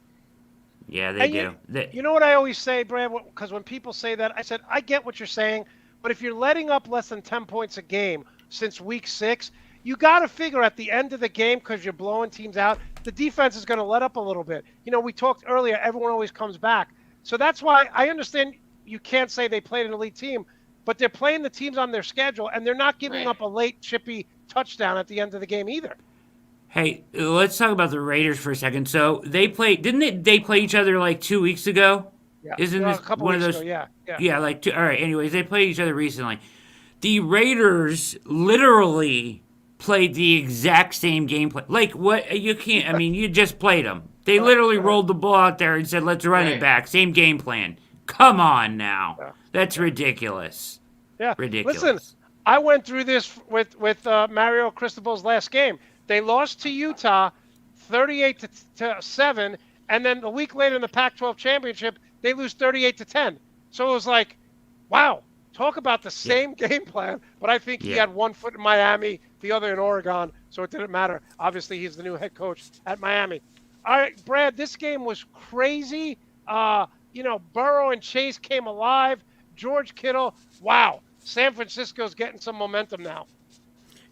Yeah, they do. You know what I always say, Brad? Because when people say that, I said, I get what you're saying, but if you're letting up less than 10 points a game since week 6, you got to figure at the end of the game, because you're blowing teams out, the defense is going to let up a little bit. We talked earlier, everyone always comes back. So that's why I understand you can't say they played an elite team, but they're playing the teams on their schedule, and they're not giving up a late chippy touchdown at the end of the game either. Hey, let's talk about the Raiders for a second. So they didn't they play each other like 2 weeks ago? Yeah, Isn't this a couple one of weeks those? ago, yeah. Yeah, like all right. Anyways, they played each other recently. The Raiders literally played the exact same gameplay. Like what? You can't. I mean, you just played them. They literally rolled the ball out there and said, "Let's run it back." Same game plan. Come on now, that's ridiculous. Yeah, ridiculous. Listen, I went through this with Mario Cristobal's last game. They lost to Utah, 38-7, and then a week later in the Pac-12 championship, they lose 38-10. So it was like, wow, talk about the same game plan. But I think he had one foot in Miami, the other in Oregon, so it didn't matter. Obviously, he's the new head coach at Miami. All right, Brad, this game was crazy. Burrow and Chase came alive. George Kittle, wow. San Francisco's getting some momentum now.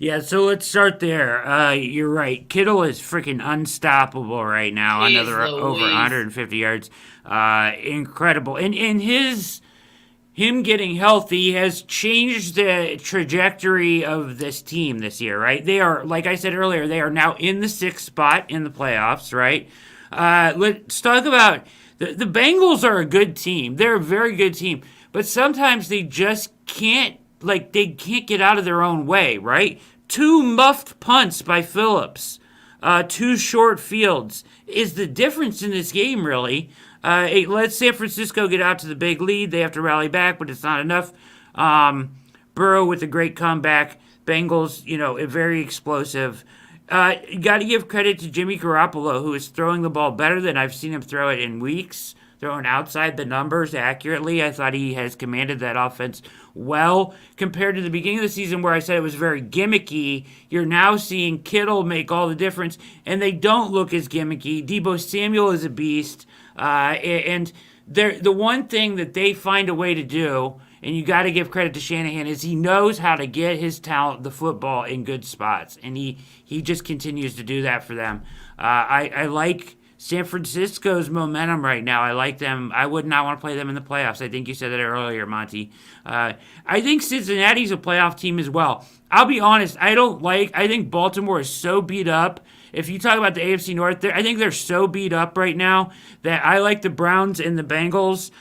Yeah, so let's start there. You're right. Kittle is freaking unstoppable right now. Jeez Another over Louise. 150 yards. Incredible. And him getting healthy has changed the trajectory of this team this year, right? They are, like I said earlier, they are now in the 6th spot in the playoffs, right? Let's talk about the Bengals are a good team. They're a very good team. But sometimes they just can't get out of their own way, right? 2 muffed punts by Phillips, 2 short fields is the difference in this game, really. Let San Francisco get out to the big lead. They have to rally back, but it's not enough. Burrow with a great comeback. Bengals, very explosive. You got to give credit to Jimmy Garoppolo, who is throwing the ball better than I've seen him throw it in weeks. Throwing outside the numbers accurately. I thought he has commanded that offense well. Compared to the beginning of the season where I said it was very gimmicky, you're now seeing Kittle make all the difference, and they don't look as gimmicky. Deebo Samuel is a beast. And the one thing that they find a way to do, and you got to give credit to Shanahan, is he knows how to get his talent, the football, in good spots. And he just continues to do that for them. I like San Francisco's momentum right now. I like them. I would not want to play them in the playoffs. I think you said that earlier, Monty. I think Cincinnati's a playoff team as well. I'll be honest. I think Baltimore is so beat up. If you talk about the AFC North, I think they're so beat up right now that I like the Browns and the Bengals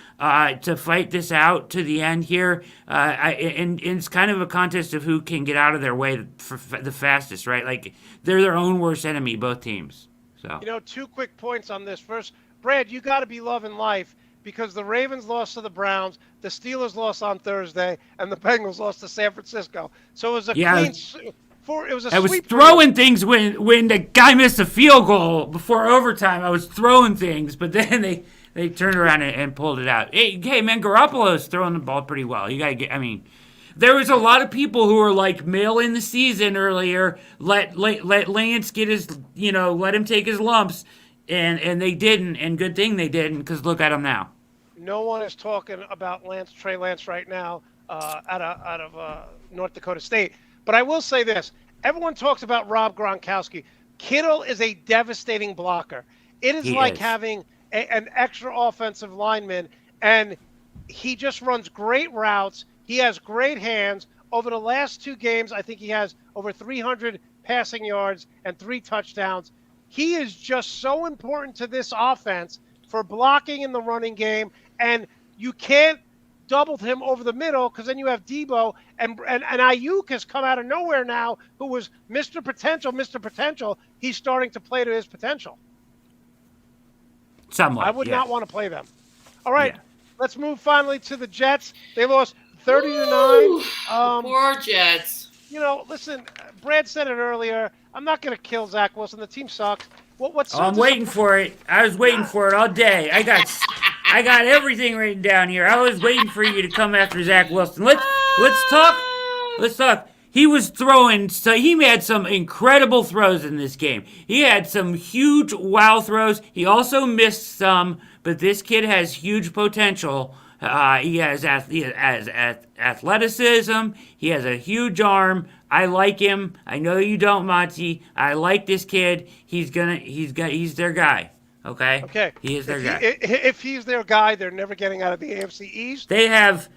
to fight this out to the end here. And it's kind of a contest of who can get out of their way for the fastest, right? Like, they're their own worst enemy, both teams. So. 2 quick points on this. First, Brad, you got to be loving life because the Ravens lost to the Browns, the Steelers lost on Thursday, and the Bengals lost to San Francisco. So it was a clean. It was a I was sweep throwing things when the guy missed a field goal before overtime. I was throwing things, but then they turned around and pulled it out. Hey, man, Garoppolo is throwing the ball pretty well. You got to get. I mean. There was a lot of people who were like mail in the season earlier. Let Lance get his, let him take his lumps, and they didn't. And good thing they didn't, because look at him now. No one is talking about Trey Lance right now out of North Dakota State. But I will say this: everyone talks about Rob Gronkowski. Kittle is a devastating blocker. It is having an extra offensive lineman, and he just runs great routes. He has great hands. Over the last 2 games, I think he has over 300 passing yards and 3 touchdowns. He is just so important to this offense for blocking in the running game, and you can't double him over the middle because then you have Deebo, and Ayuk has come out of nowhere now, who was Mr. Potential. He's starting to play to his potential. Somewhat. I would not want to play them. All right, let's move finally to the Jets. They lost 30-9. Poor Jets. Listen, Brad said it earlier. I'm not going to kill Zach Wilson. The team sucks. I'm waiting for it. I was waiting for it all day. I got everything written down here. I was waiting for you to come after Zach Wilson. Let's talk. He was throwing, so he had some incredible throws in this game. He had some huge wow throws. He also missed some, but this kid has huge potential. He has athleticism. He has a huge arm. I like him. I know you don't, Monty. I like this kid. He's their guy. Okay. Okay. He is their guy. If he's their guy, they're never getting out of the AFC East. They have.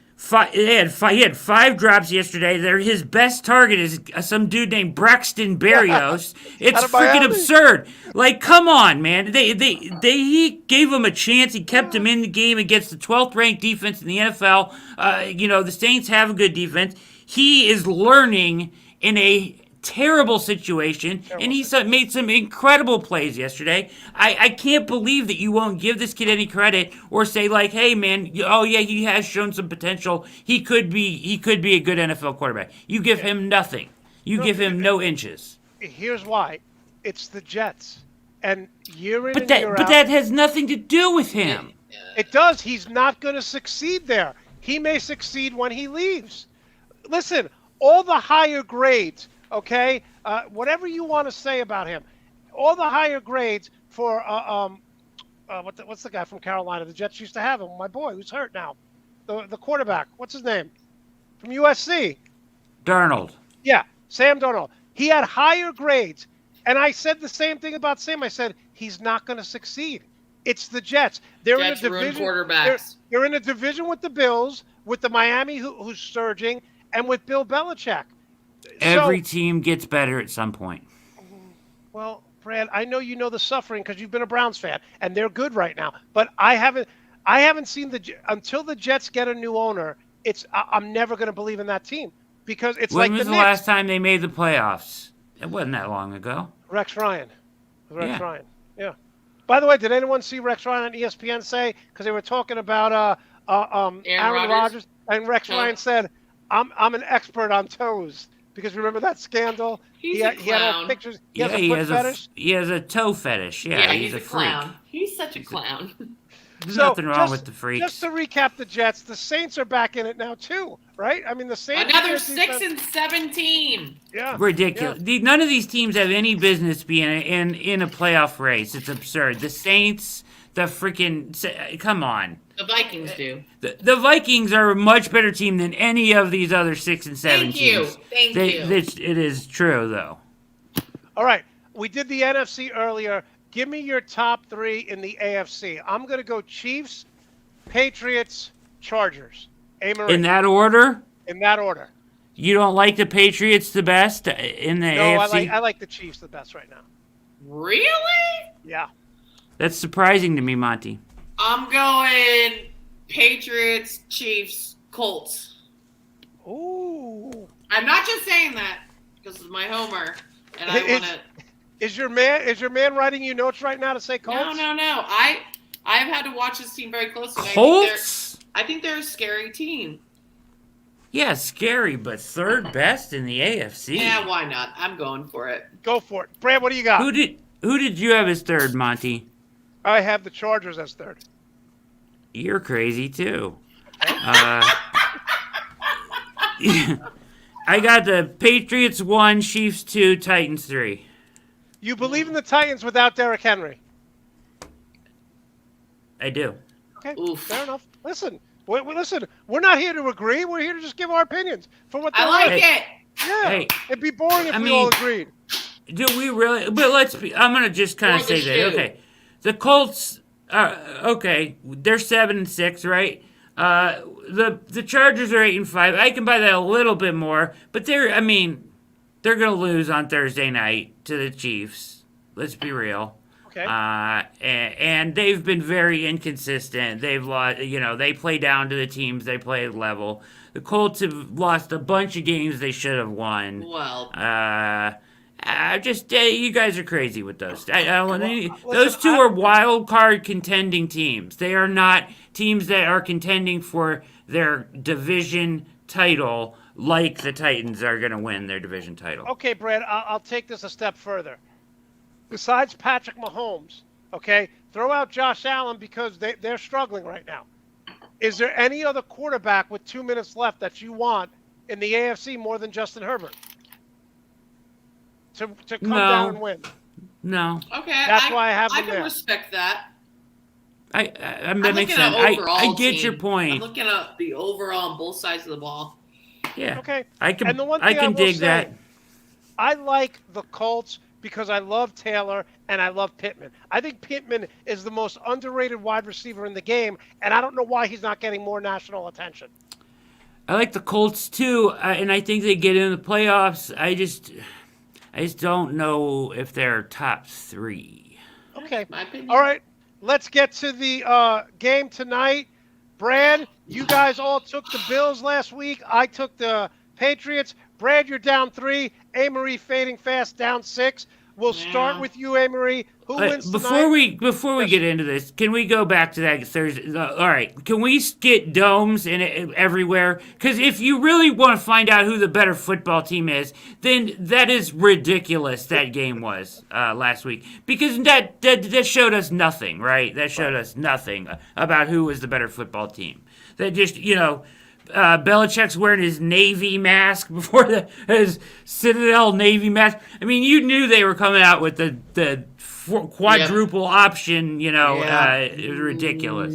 He had 5 drops yesterday. His best target is some dude named Braxton Berrios. It's freaking absurd. Like, come on, man. He gave him a chance. He kept him in the game against the 12th ranked defense in the NFL. The Saints have a good defense. He is learning in a terrible situation, and he made some incredible plays yesterday. I can't believe that you won't give this kid any credit or say like, hey man, oh yeah, he has shown some potential. He could be a good NFL quarterback. You give him nothing. You give him no inches. Here's why. It's the Jets. And year in but and that year but out, that has nothing to do with him. It does. He's not going to succeed there. He may succeed when he leaves. Listen, all the higher grades, okay, whatever you want to say about him, all the higher grades for what's the guy from Carolina? The Jets used to have him. My boy, who's hurt now, the quarterback. What's his name? From USC. Darnold. Yeah, Sam Darnold. He had higher grades, and I said the same thing about Sam. I said he's not going to succeed. It's the Jets. They're Jets in a division. Quarterbacks. They're in a division with the Bills, with the Miami who's surging, and with Bill Belichick. Every team gets better at some point. Well, Brad, I know you know the suffering because you've been a Browns fan, and they're good right now. But I haven't seen until the Jets get a new owner. I'm never going to believe in that team because it's when like was the the Knicks. last time they made the playoffs? It wasn't that long ago. Rex Ryan. Ryan. Yeah. By the way, did anyone see Rex Ryan on ESPN say, because they were talking about Aaron Rodgers, and Rex Ryan said, I'm an expert on toes. Because remember that scandal? He had all pictures. He has a toe fetish. Yeah, he's a clown. freak. He's such a clown. There's nothing wrong with the freaks. Just to recap the Jets, the Saints are back in it now too, right? I mean, the Saints. Another 6-17. Yeah. Ridiculous. Yeah. None of these teams have any business being in a playoff race. It's absurd. The Saints, the freaking, come on. The Vikings do. The Vikings are a much better team than any of these other 6 and 7 teams. Thank you. It is true though. All right, we did the NFC earlier. Give me your top 3 in the AFC. I'm going to go Chiefs, Patriots, Chargers. In that order? In that order. You don't like the Patriots the best in the AFC? No, I like the Chiefs the best right now. Really? Yeah. That's surprising to me, Monty. I'm going Patriots, Chiefs, Colts. Ooh. I'm not just saying that because of my homer, and I want to. Is your man writing you notes right now to say Colts? No. I've had to watch this team very closely. Colts? I think they're a scary team. Yeah, scary, but third best in the AFC. Yeah, why not? I'm going for it. Go for it. Brad, what do you got? Who did you have as third, Monty? I have the Chargers as third. You're crazy too. I got the Patriots 1, Chiefs 2, Titans 3. You believe in the Titans without Derrick Henry? I do. Okay, Oof. fair enough. Listen, we're not here to agree. We're here to just give our opinions for what I like it. Yeah, Hey, it'd be boring if we all agreed. Do we really? But I'm going to just kind of say that. Okay. The Colts, okay, they're 7-6, right? The Chargers are 8-5. I can buy that a little bit more, but they're going to lose on Thursday night to the Chiefs. Let's be real. Okay. And they've been very inconsistent. They've lost, they play down to the teams they play at level. The Colts have lost a bunch of games they should have won. Well. You guys are crazy with those. Those two are wild card contending teams. They are not teams that are contending for their division title like the Titans are going to win their division title. Okay, Brad, I'll take this a step further. Besides Patrick Mahomes, okay, throw out Josh Allen because they're struggling right now. Is there any other quarterback with 2 minutes left that you want in the AFC more than Justin Herbert to come down and win. No. Okay, That's why I have them I can there. respect that. That makes sense. I get your point. I'm looking at the overall on both sides of the ball. Yeah. Okay. I can. And the one thing I can dig that. I like the Colts because I love Taylor and I love Pittman. I think Pittman is the most underrated wide receiver in the game, and I don't know why he's not getting more national attention. I like the Colts too, and I think they get in the playoffs. I just don't know if they're top 3. Okay. My opinion. All right. Let's get to the game tonight. Brad, you guys all took the Bills last week. I took the Patriots. Brad, you're down 3. Amory fading fast, down 6. We'll start with you, Amory. Who wins tonight? Before we get into this, can we go back to that Thursday? All right, can we get domes in everywhere? Because if you really want to find out who the better football team is, then that is ridiculous. That game was last week because that showed us nothing, right? That showed us nothing about who was the better football team. That just Belichick's wearing his Navy mask before his Citadel Navy mask. I mean, you knew they were coming out with the quadruple option. It was ridiculous.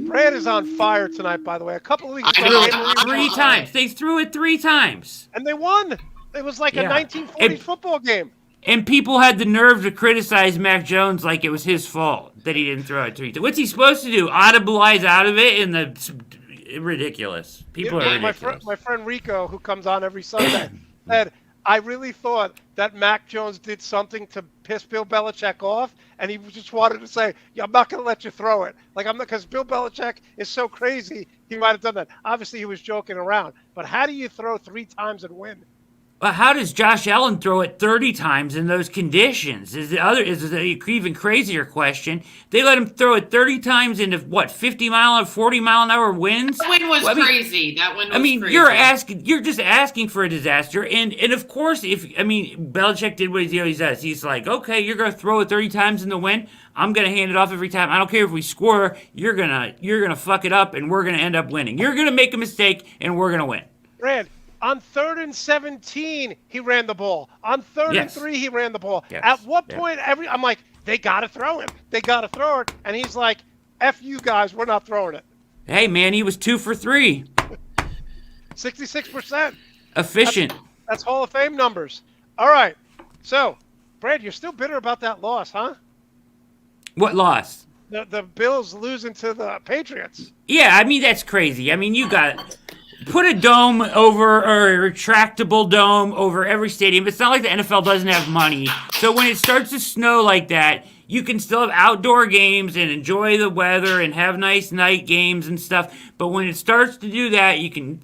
Brad is on fire tonight, by the way. A couple of weeks ago, 3 times. They threw it 3 times, and they won. It was like a 1940s football game. And people had the nerve to criticize Mac Jones like it was his fault that he didn't throw it 3 times. What's he supposed to do? Audibilize out of it in the ridiculous. People are ridiculous. My friend Rico, who comes on every Sunday, said, I really thought that Mac Jones did something to piss Bill Belichick off, and he just wanted to say, I'm not going to let you throw it. Because Bill Belichick is so crazy, he might have done that. Obviously, he was joking around. But how do you throw 3 times and win? How does Josh Allen throw it 30 times in those conditions? Is the even crazier question. They let him throw it 30 times into 40 mile an hour winds? That win was crazy. That one was crazy. You're just asking for a disaster. And of course, Belichick did what he always does. He's like, okay, you're going to throw it 30 times in the wind. I'm going to hand it off every time. I don't care if we score. You're going to fuck it up and we're going to end up winning. You're going to make a mistake and we're going to win. Brad, on 3rd and 17, he ran the ball. On 3rd and 3, he ran the ball. Yes. At what point, I'm like, they got to throw him. They got to throw it. And he's like, F you guys, we're not throwing it. Hey, man, he was 2 for 3. 66%. Efficient. That's Hall of Fame numbers. All right. So, Brad, you're still bitter about that loss, huh? What loss? The Bills losing to the Patriots. Yeah, that's crazy. You got... Put a dome over, or a retractable dome over every stadium. It's not like the NFL doesn't have money. So when it starts to snow like that, you can still have outdoor games and enjoy the weather and have nice night games and stuff. But when it starts to do that, you can,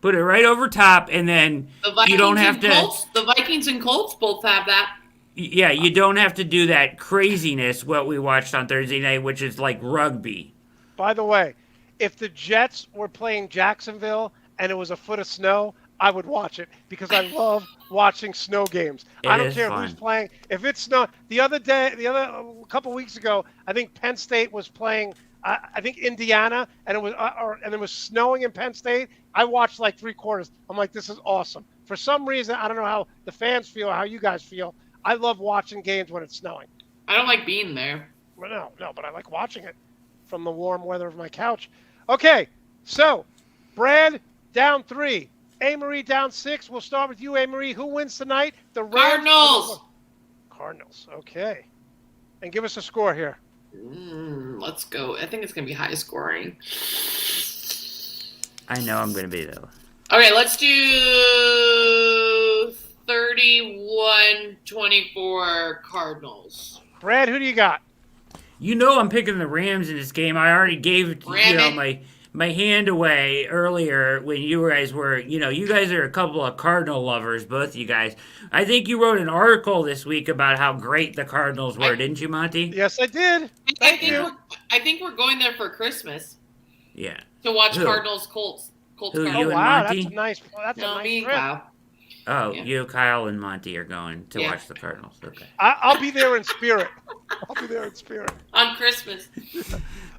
put it right over top, and then you don't have to... The Vikings and Colts both have that. Yeah, you don't have to do that craziness, what we watched on Thursday night, which is like rugby. By the way, if the Jets were playing Jacksonville and it was a foot of snow, I would watch it because I love watching snow games. I don't care who's playing. If it's snow, a couple weeks ago, I think Penn State was playing. I think Indiana, and it was snowing in Penn State. I watched like 3 quarters. I'm like, this is awesome. For some reason, I don't know how the fans feel, or how you guys feel. I love watching games when it's snowing. I don't like being there. Well, no, but I like watching it from the warm weather of my couch. Okay, so Brad down 3, Amory down 6. We'll start with you, Amory. Who wins tonight? The Rams. Cardinals. Okay, and give us a score here. Let's go. I think it's gonna be high scoring. I know I'm gonna be though. Okay, let's do 31-24 Cardinals. Brad, who do you got? I'm picking the Rams in this game. I already gave my hand away earlier when you guys were, you guys are a couple of Cardinal lovers, both of you guys. I think you wrote an article this week about how great the Cardinals were, didn't you, Monte? Yes, I did. Thank you. I think we're going there for Christmas. Yeah. To watch Cardinals Colts. Who, Cardinals. you and wow, Monte? that's a nice trip. Kyle. Oh, you, Kyle, and Monte are going to watch the Cardinals. Okay. I'll be there in spirit. On Christmas.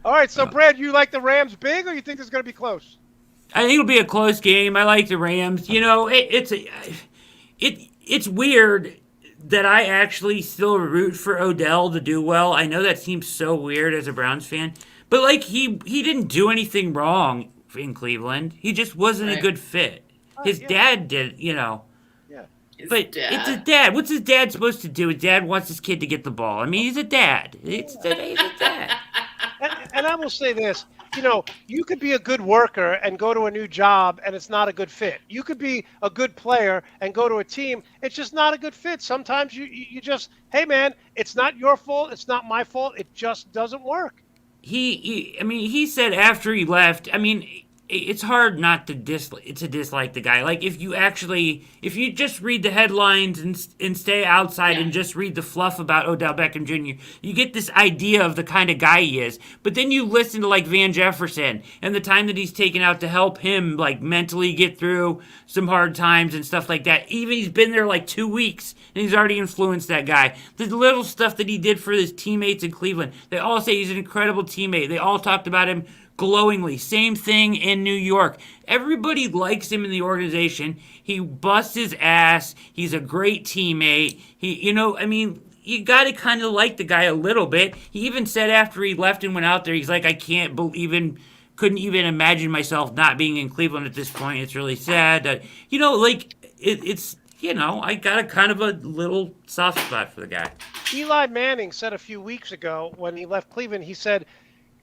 All right, so Brad, you like the Rams big, or you think it's going to be close? I think it'll be a close game. I like the Rams. It's weird that I actually still root for Odell to do well. I know that seems so weird as a Browns fan, but like he didn't do anything wrong in Cleveland. He just wasn't a good fit. His dad did, Yeah. But it's a dad. What's his dad supposed to do? His dad wants his kid to get the ball. I mean, he's a dad. He's a dad. And I will say this, you could be a good worker and go to a new job and it's not a good fit. You could be a good player and go to a team. It's just not a good fit. Sometimes you just, hey, man, it's not your fault. It's not my fault. It just doesn't work. He said after he left, it's hard not to dislike the guy. Like if you just read the headlines and stay outside and just read the fluff about Odell Beckham Jr., you get this idea of the kind of guy he is. But then you listen to like Van Jefferson and the time that he's taken out to help him like mentally get through some hard times and stuff like that. Even he's been there like 2 weeks and he's already influenced that guy. The little stuff that he did for his teammates in Cleveland, they all say he's an incredible teammate. They all talked about him glowingly. Same thing in New York. Everybody likes him in the organization. He busts his ass. He's a great teammate. You got to kind of like the guy a little bit. He even said after he left and went out there, he's like, I couldn't even imagine myself not being in Cleveland at this point. It's really sad. I got a kind of a little soft spot for the guy. Eli Manning said a few weeks ago when he left Cleveland, he said,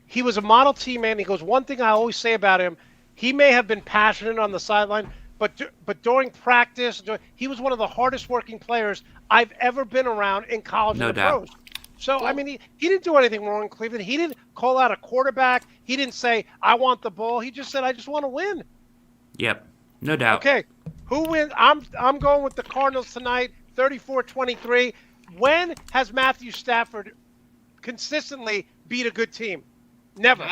he was a model teammate. He goes, one thing I always say about him, he may have been passionate on the sideline, but during practice, he was one of the hardest working players I've ever been around in college and the pros. So, he didn't do anything wrong in Cleveland. He didn't call out a quarterback. He didn't say, I want the ball. He just said, I just want to win. Yep, no doubt. Okay, who wins? I'm going with the Cardinals tonight, 34-23. When has Matthew Stafford consistently beat a good team? Never.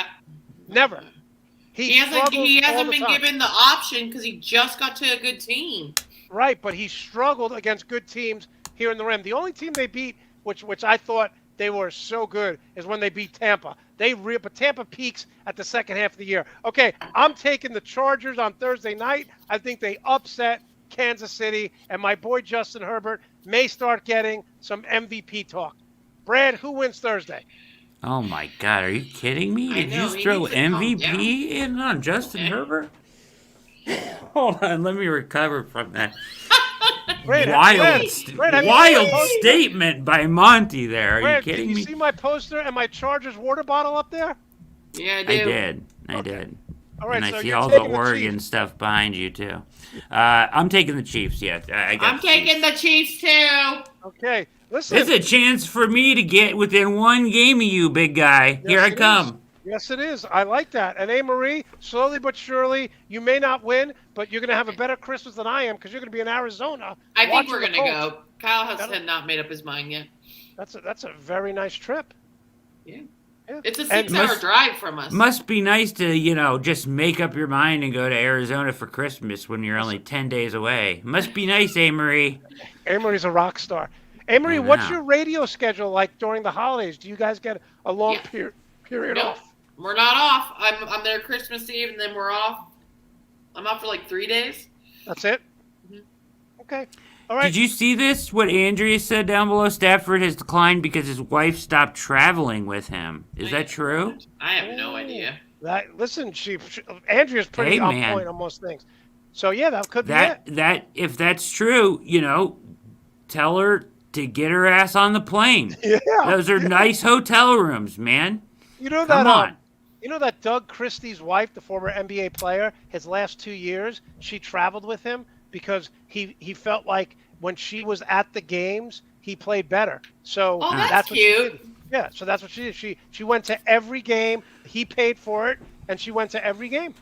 He hasn't been given the option because he just got to a good team. Right, but he struggled against good teams here in the Rim. The only team they beat, which I thought they were so good, is when they beat Tampa. But Tampa peaks at the second half of the year. Okay, I'm taking the Chargers on Thursday night. I think they upset Kansas City, and my boy Justin Herbert may start getting some MVP talk. Brad, who wins Thursday? Oh my God, are you kidding me? Did you throw MVP in on Justin Herbert? Hold on, let me recover from that. Wild statement by Monte there. Are you kidding me? Did you see my poster and my Chargers water bottle up there? Yeah, I do. I did. All right, and so I see all the Oregon stuff behind you, too. I'm taking the Chiefs, yeah. I'm taking the Chiefs, too. Okay. Listen, it's a chance for me to get within one game of you, big guy. Here I come. Yes, it is. I like that. And Marie, slowly but surely, you may not win, but you're going to have a better Christmas than I am because you're going to be in Arizona. I think we're going to go. Kyle has not made up his mind yet. That's a very nice trip. Yeah. It's a 6-hour drive from us. Must be nice to, just make up your mind and go to Arizona for Christmas when you're only 10 days away. Must be nice, Marie. Marie's a rock star. Marie, what's your radio schedule like during the holidays? Do you guys get a long period off? We're not off. I'm there Christmas Eve, and then we're off. I'm off for like 3 days. That's it? Mm-hmm. Okay. All right. Did you see this? What Andrea said down below? Stafford has declined because his wife stopped traveling with him. Is that true? I have no idea. Listen, Andrea's pretty on point on most things. So, yeah, that could be it. If that's true, tell her to get her ass on the plane. Yeah. Those are nice hotel rooms, man. Come on. You know that Doug Christie's wife, the former NBA player, his last 2 years, she traveled with him because he felt like when she was at the games, he played better. So that's cute. What she did. Yeah, so that's what she did. She went to every game. He paid for it, and she went to every game.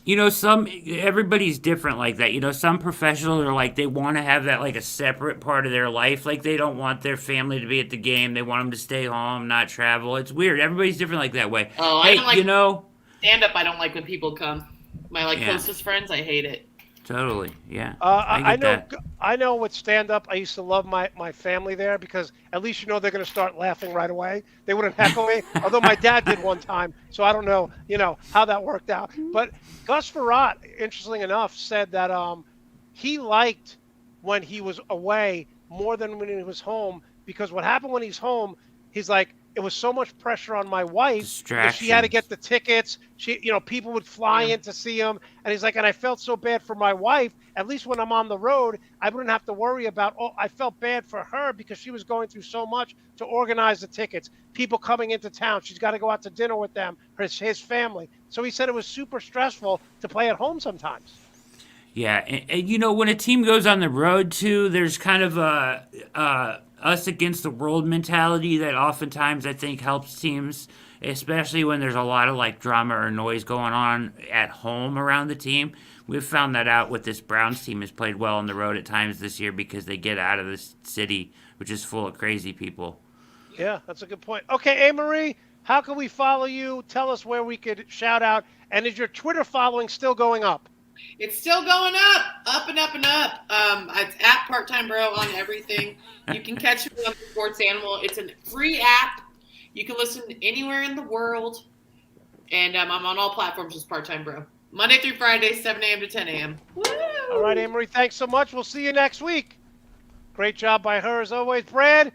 Everybody's different like that. Some professionals are like, they want to have that like a separate part of their life. Like they don't want their family to be at the game. They want them to stay home, not travel. It's weird. Everybody's different like that way. Oh, I don't like stand up. I don't like when people come. My closest friends, I hate it. Totally. Yeah. I get know. that. I know with stand up, I used to love my family there because at least they're going to start laughing right away. They wouldn't heckle me, although my dad did one time, so I don't know, how that worked out. But Gus Farrat, interestingly enough, said that he liked when he was away more than when he was home because what happened when he's home, he's like, it was so much pressure on my wife because she had to get Distractions. the tickets. People would fly Yeah. in to see him, and he's like, and I felt so bad for my wife. At least when I'm on the road, I wouldn't have to worry about. Oh, I felt bad for her because she was going through so much to organize the tickets, people coming into town. She's got to go out to dinner with them, his family. So he said it was super stressful to play at home sometimes. Yeah, and when a team goes on the road too, there's kind of a us against the world mentality that oftentimes I think helps teams, especially when there's a lot of like drama or noise going on at home around the team. We've found that out with this Browns team has played well on the road at times this year because they get out of this city, which is full of crazy people. Yeah, that's a good point. Okay, Marie, how can we follow you? Tell us where we could shout out. And is your Twitter following still going up? It's still going up and up and up. It's at Part Time Bro on everything. You can catch me on Sports Animal. It's a free app. You can listen anywhere in the world. And I'm on all platforms as Part Time Bro. Monday through Friday, 7 a.m. to 10 a.m. Woo! All right, Marie, thanks so much. We'll see you next week. Great job by her as always. Brad,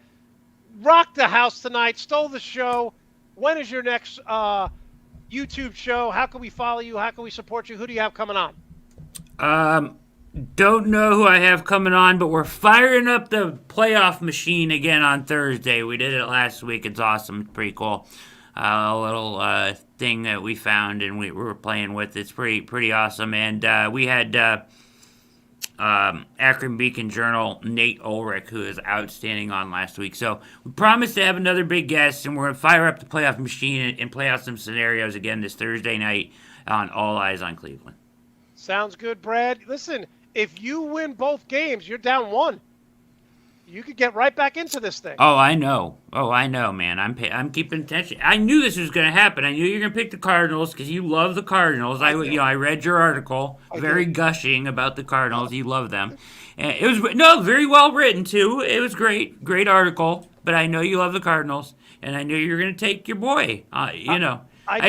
rocked the house tonight, stole the show. When is your next YouTube show? How can we follow you? How can we support you? Who do you have coming on? Don't know who I have coming on, but we're firing up the playoff machine again on Thursday. We did it last week. It's awesome. It's pretty cool. A little thing that we found and we were playing with. It's pretty awesome. And we had Akron Beacon Journal Nate Ulrich, who is outstanding, on last week. So we promised to have another big guest, and we're going to fire up the playoff machine and play out some scenarios again this Thursday night on All Eyes on Cleveland. Sounds good, Brad. Listen, if you win both games, you're down one. You could get right back into this thing. Oh, I know, man. I'm keeping attention. I knew this was going to happen. I knew you were going to pick the Cardinals because you love the Cardinals. I read your article, very gushing about the Cardinals. You love them. And it was very well written too. It was great article. But I know you love the Cardinals, and I knew you were going to take your boy. I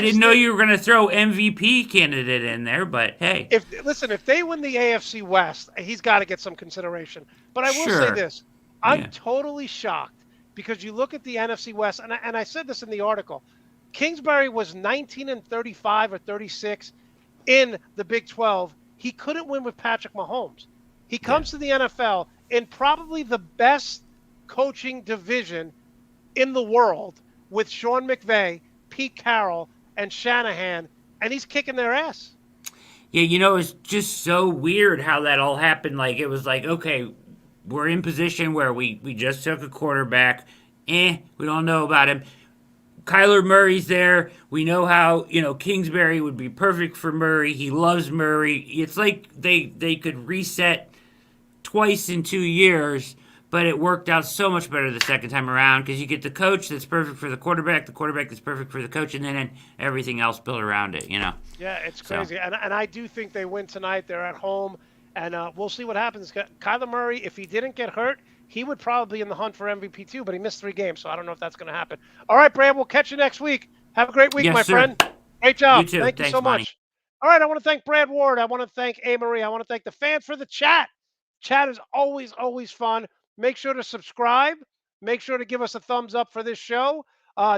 didn't know you were going to throw MVP candidate in there, but hey. If they win the AFC West, he's got to get some consideration. But I will say this. I'm totally shocked because you look at the NFC West, and I said this in the article. Kingsbury was 19-35 or 36 in the Big 12. He couldn't win with Patrick Mahomes. He comes to the NFL in probably the best coaching division in the world with Sean McVay, Pete Carroll, and Shanahan, and he's kicking their ass. Yeah, it's just so weird how that all happened. Like, it was like, okay, we're in position where we just took a quarterback. We don't know about him. Kyler Murray's there. We know how, Kingsbury would be perfect for Murray. He loves Murray. It's like they could reset twice in 2 years, but it worked out so much better the second time around because you get the coach that's perfect for the quarterback that's perfect for the coach, and then everything else built around it, Yeah, it's crazy. So. And I do think they win tonight. They're at home. And we'll see what happens. Kyler Murray, if he didn't get hurt, he would probably be in the hunt for MVP too, but he missed 3 games, so I don't know if that's going to happen. All right, Brad, we'll catch you next week. Have a great week, my friend. Great job. You too. Thank you so Monty. much. All right, I want to thank Brad Ward. I want to thank Marie. I want to thank the fans for the chat. Chat is always fun. Make sure to subscribe. Make sure to give us a thumbs up for this show.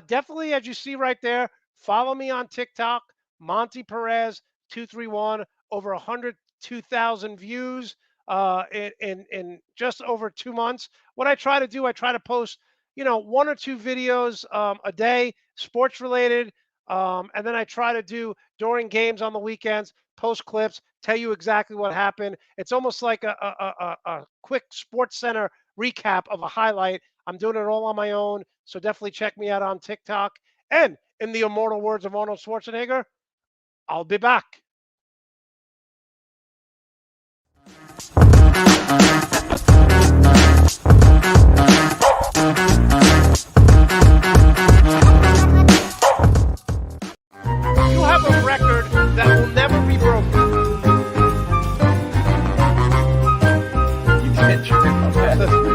Definitely, as you see right there, follow me on TikTok, Monte Perez 231, over 102,000 views in just over 2 months. What I try to do, I try to post, 1 or 2 videos a day, sports related, and then I try to do during games on the weekends, post clips, tell you exactly what happened. It's almost like a quick Sports Center recap of a highlight. I'm doing it all on my own, so definitely check me out on TikTok. And in the immortal words of Arnold Schwarzenegger, I'll be back. You have a record that will never be broken. nothing.